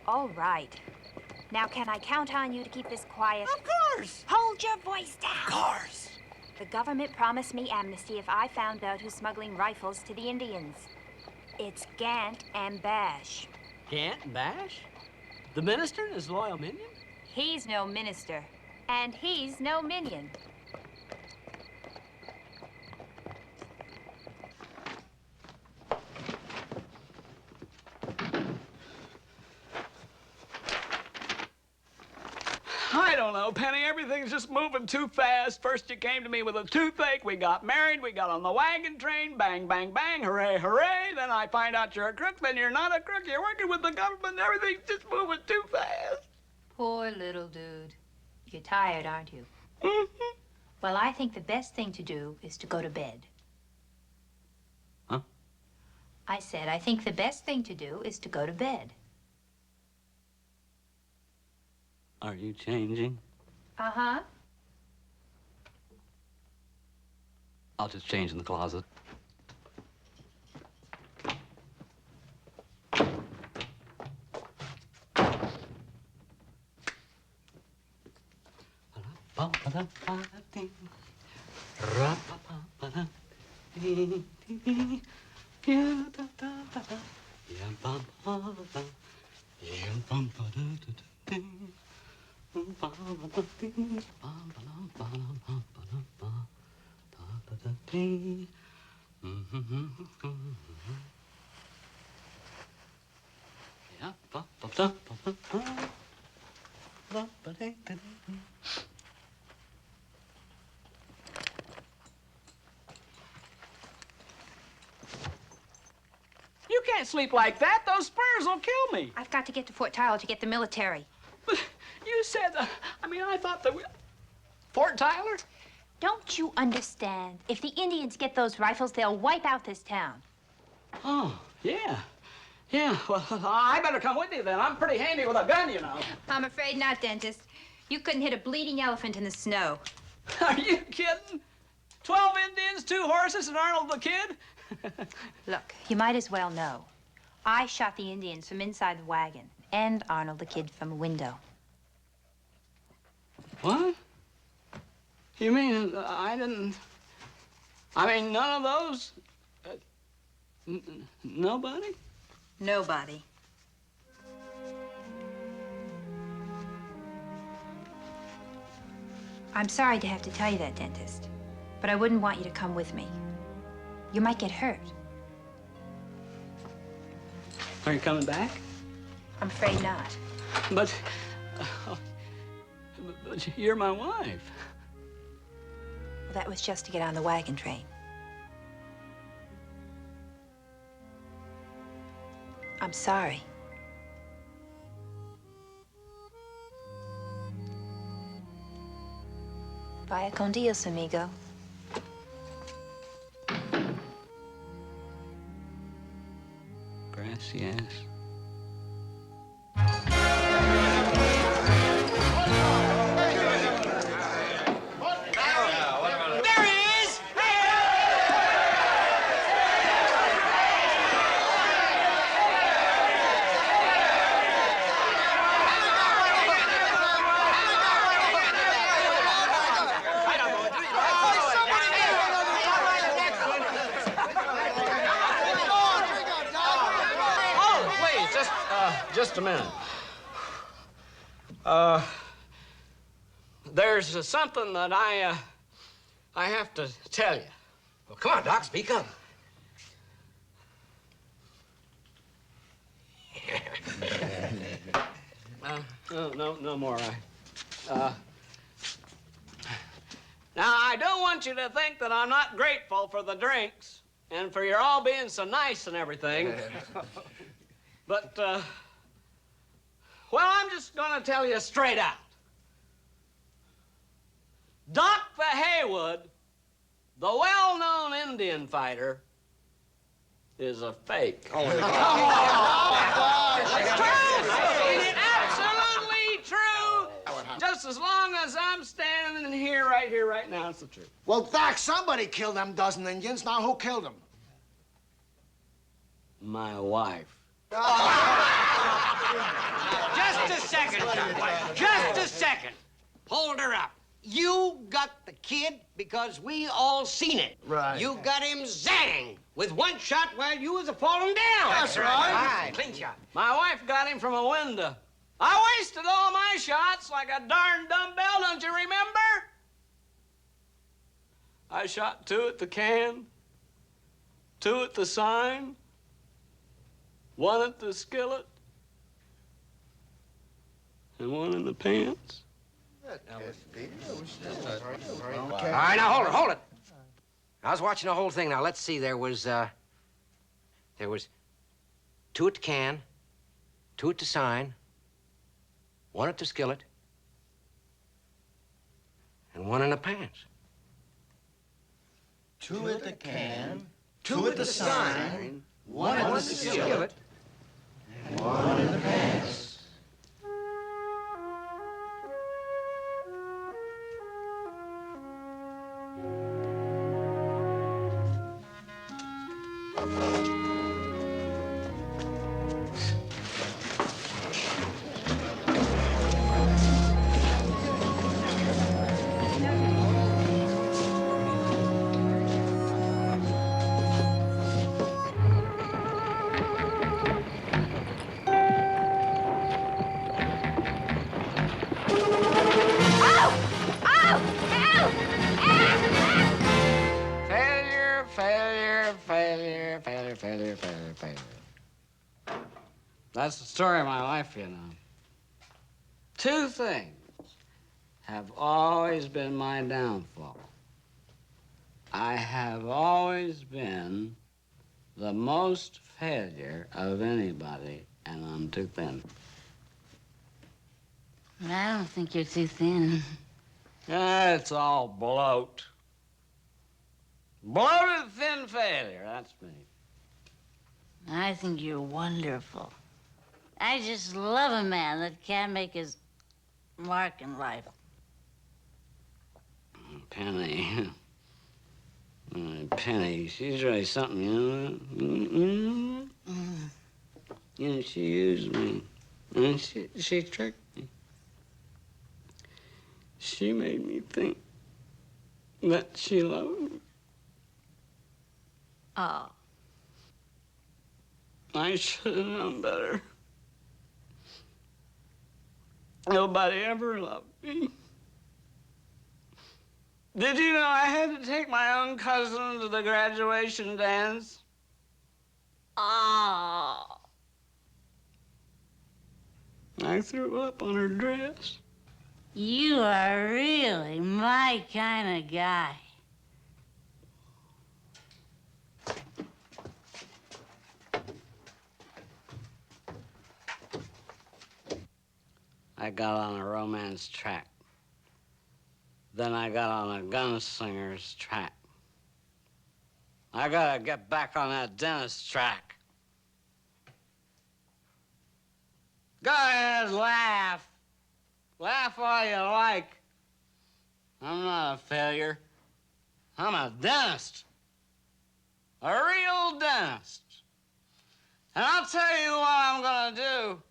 All right. Now, can I count on you to keep this quiet? Of course. Hold your voice down. Of course. The government promised me amnesty if I found out who's smuggling rifles to the Indians. It's Gant and Bash. Gant and Bash? The minister and his loyal minion? He's no minister, and he's no minion. I don't know, Penny. Everything's just moving too fast. First you came to me with a toothache. We got married. We got on the wagon train. Bang, bang, bang. Hooray, hooray. Then I find out you're a crook. Then you're not a crook. You're working with the government. Everything's just moving too fast. Poor little dude. You're tired, aren't you? Mm-hmm. Well, I think the best thing to do is to go to bed. Huh? I said, I think the best thing to do is to go to bed. Are you changing? Uh-huh. I'll just change in the closet. You can't sleep like that. Those spurs will kill me. I've got to get to Fort Tyler to get the military. But you said, I thought that Fort Tyler? Don't you understand? If the Indians get those rifles, they'll wipe out this town. Oh, yeah. Yeah, well, I better come with you then. I'm pretty handy with a gun, you know. I'm afraid not, dentist. You couldn't hit a bleeding elephant in the snow. Are you kidding? 12 Indians, 2 horses, and Arnold the Kid? Look, you might as well know. I shot the Indians from inside the wagon and Arnold the Kid from a window. What? You mean I didn't... I mean, none of those... nobody? Nobody. I'm sorry to have to tell you that, dentist, but I wouldn't want you to come with me. You might get hurt. Are you coming back? I'm afraid not. But you're my wife. Well, that was just to get on the wagon train. I'm sorry. Vaya con Dios, amigo. Gracias. There he is! Just a minute. There's something that I have to tell you. Well, come on, Doc, speak up. No more. Now, I don't want you to think that I'm not grateful for the drinks and for your all being so nice and everything. But, well, I'm just gonna tell you straight out. Doc the Haywood, the well-known Indian fighter, is a fake. Oh, it's true! It's absolutely true! Just as long as I'm standing here, right now, it's the truth. Well, Doc, somebody killed them dozen Indians. Now, who killed them? My wife. Just a second, Doc. Just a second. Hold her up. You got the kid because we all seen it. Right. You got him zang with one shot while you was a-falling down. That's right. Clean shot. My wife got him from a window. I wasted all my shots like a darn dumbbell, don't you remember? I shot 2 at the can, 2 at the sign, 1 at the skillet, and 1 in the pants. All right, now hold it. I was watching the whole thing. Now let's see. There was 2 at the can, 2 at the sign, 1 at the skillet, and 1 in the pants. 2 at the can, 2 at the sign, 1 at the skillet, and 1 in the pants. Failure. That's the story of my life, you know. two things have always been my downfall. I have always been the most failure of anybody, and I'm too thin. I don't think you're too thin. It's all bloat. Bloated thin failure, that's me. I think you're wonderful. I just love a man that can't make his mark in life. Penny. Penny, she's really something, you know? You know, she used me. And she tricked me. She made me think that she loved me. Oh. I should have known better. Nobody ever loved me. Did you know I had to take my own cousin to the graduation dance? Oh. I threw up on her dress. You are really my kind of guy. I got on a romance track. Then I got on a gunslinger's track. I gotta get back on that dentist track. Go ahead, laugh. Laugh all you like. I'm not a failure. I'm a dentist. A real dentist. And I'll tell you what I'm gonna do.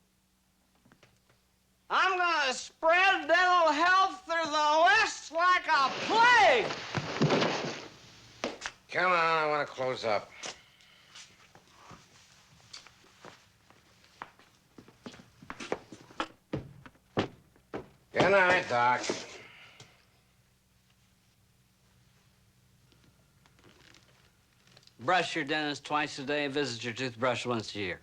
I'm gonna spread dental health through the West like a plague. Come on, I want to close up. Good night, Doc. Brush your dentist twice a day, visit your toothbrush once a year.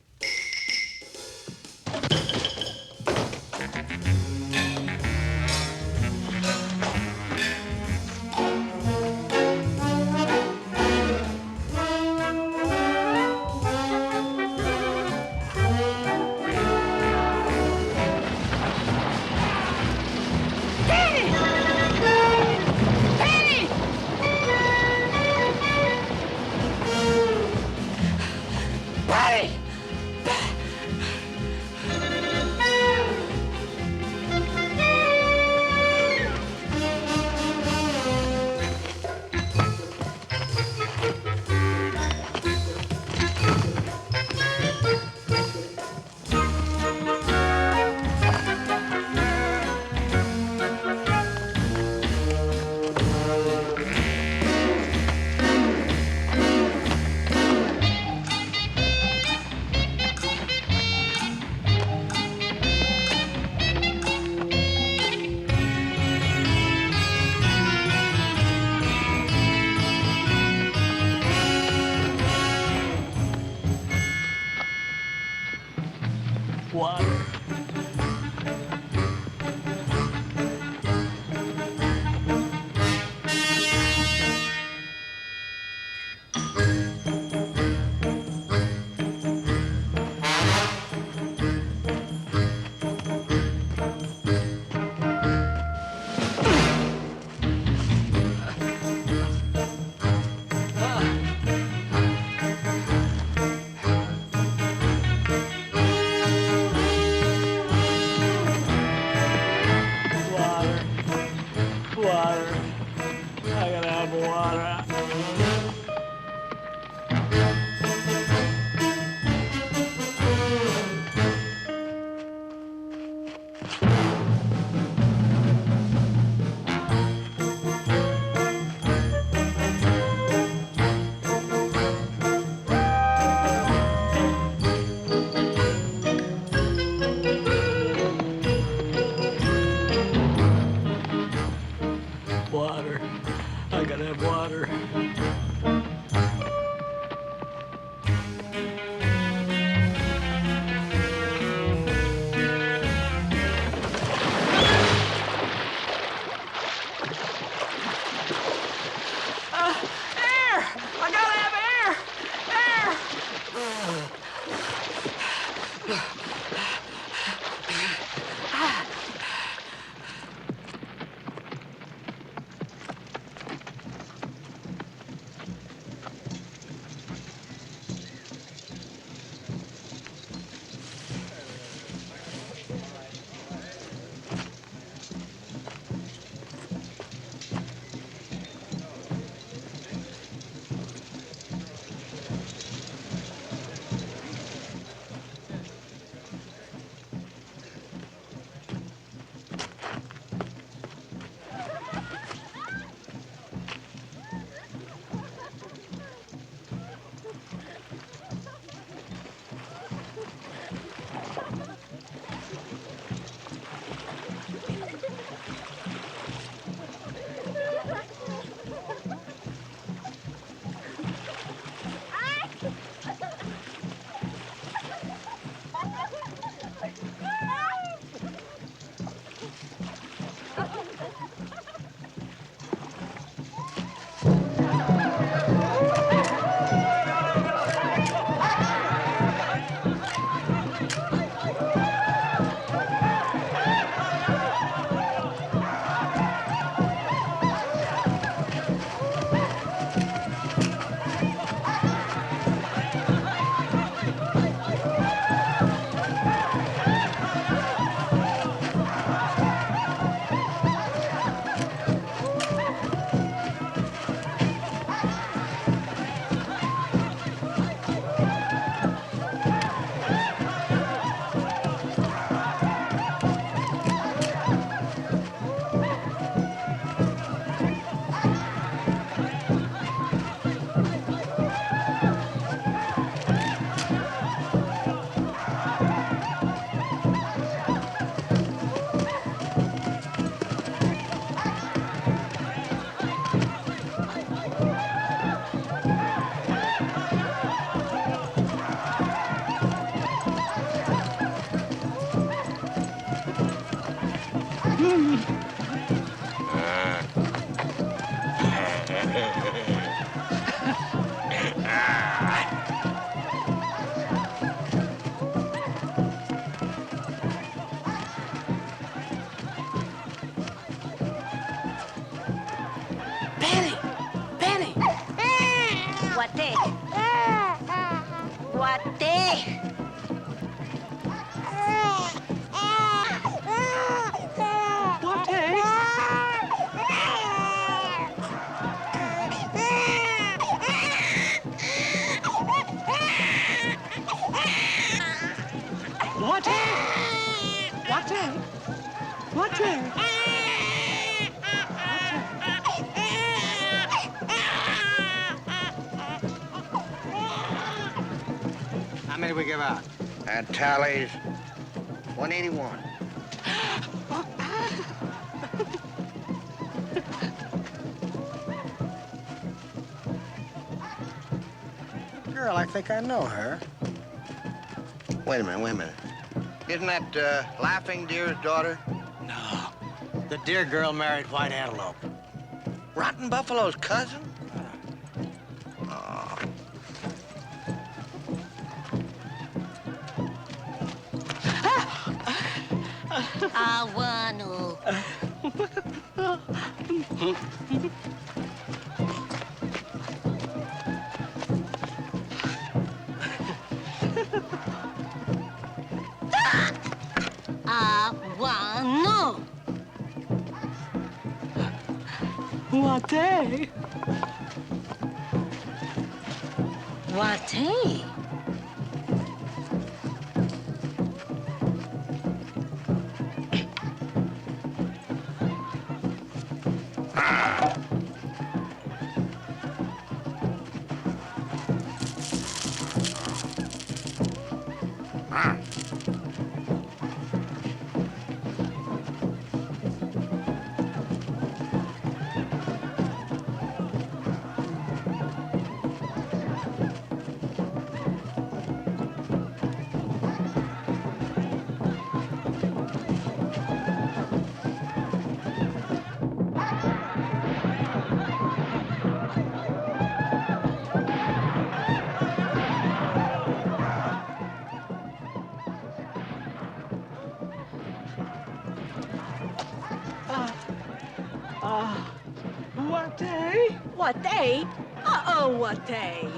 Penny! Penny! What day? What day? What day? What day? What day? What day? How many we give out? That tallies 181. Girl, I think I know her. Wait a minute. Isn't that Laughing Deer's daughter? No. The deer girl married White Antelope. Rotten Buffalo's cousin? Oh. I want What day? What day? What day? What day? What day?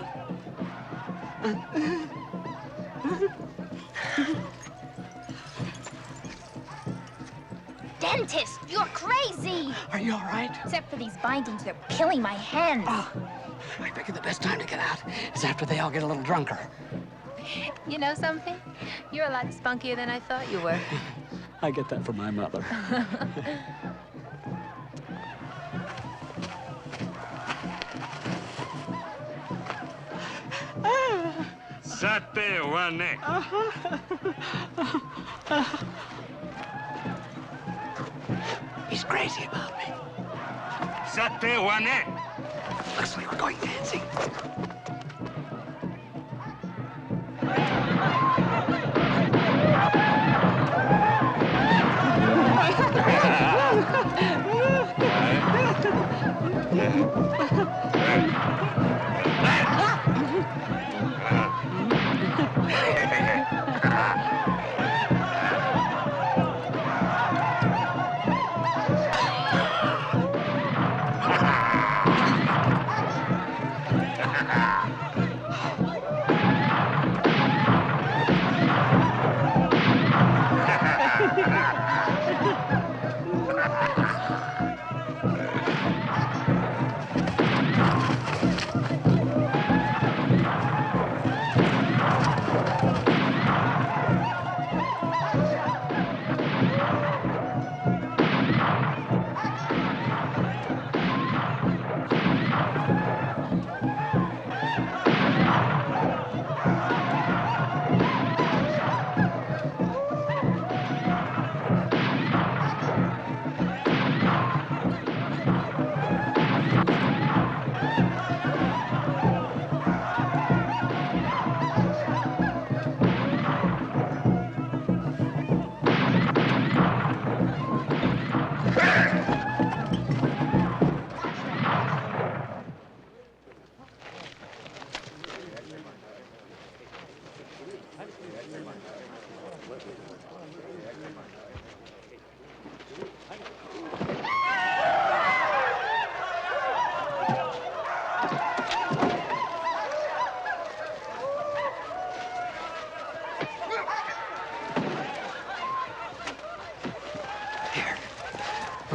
Dentist, you're crazy! Are you all right? Except for these bindings, they're killing my hands. I figure the best time to get out is after they all get a little drunker. You know something? You're a lot spunkier than I thought you were. I get that from my mother. Sate wane. He's crazy about me. Sate wane. Looks like we're going dancing.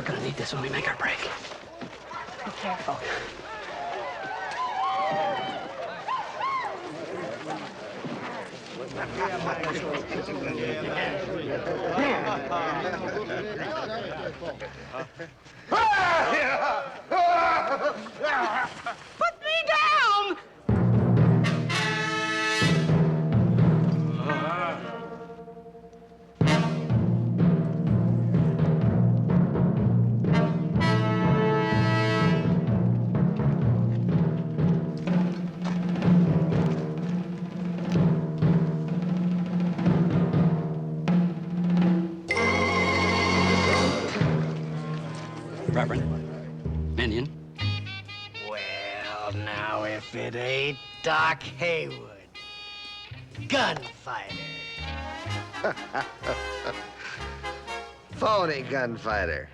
gonna need this when we make our break. Be careful. Put me down! Reverend. Indian. Well, now, if it ain't Doc Haywood, gunfighter. Phony gunfighter.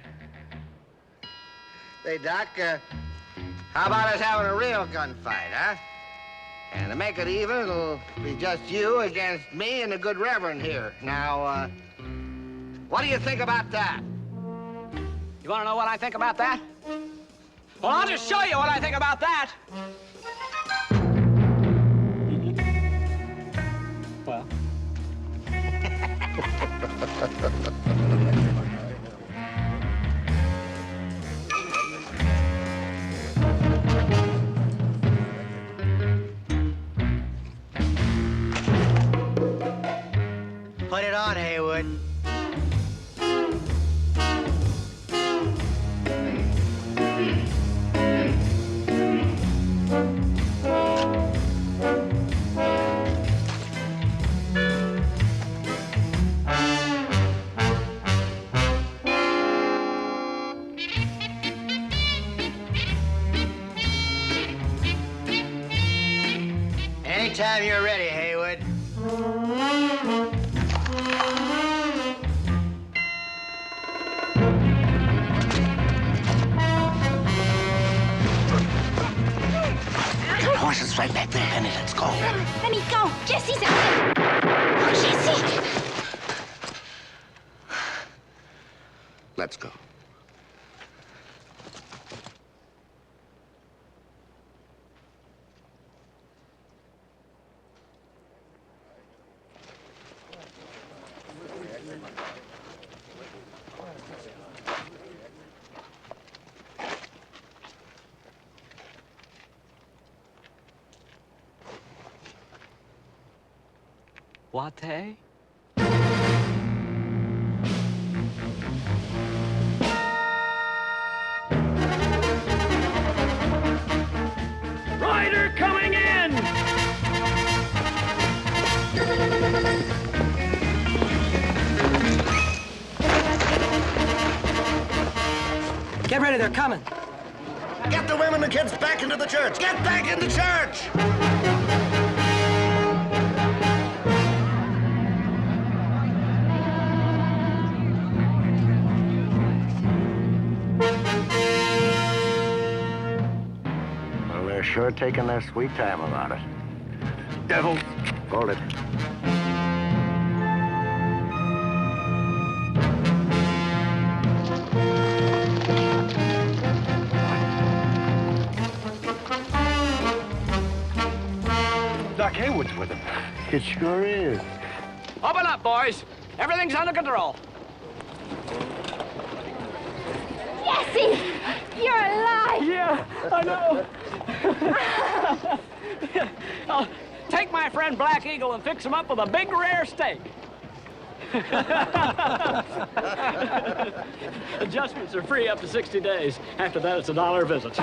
Say, Doc, how about us having a real gunfight, huh? And to make it even, it'll be just you against me and the good Reverend here. Now, what do you think about that? You want to know what I think about that? Well, I'll just show you what I think about that. Well. Put it on, Haywood. Anytime you're ready, Haywood. The horse is right back there, Penny. Let's go. Penny, go. Jesse's out there. Oh, Jesse. Let's go. What, eh? Rider coming in! Get ready, they're coming. Get the women and kids back into the church. Get back in the church! Well, they're sure taking their sweet time about it. Devil! Hold it. Doc Haywood's with him. It sure is. Open up, boys. Everything's under control. Jesse! You're alive! Yeah, I know. I'll take my friend Black Eagle and fix him up with a big rare steak. Adjustments are free up to 60 days. After that, it's $1 a visit.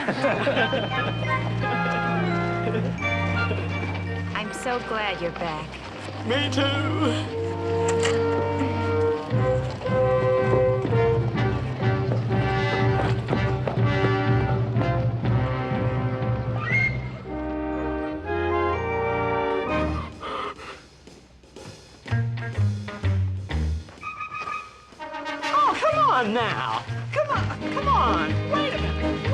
I'm so glad you're back. Me too. Oh, come on now. Come on. Wait a minute.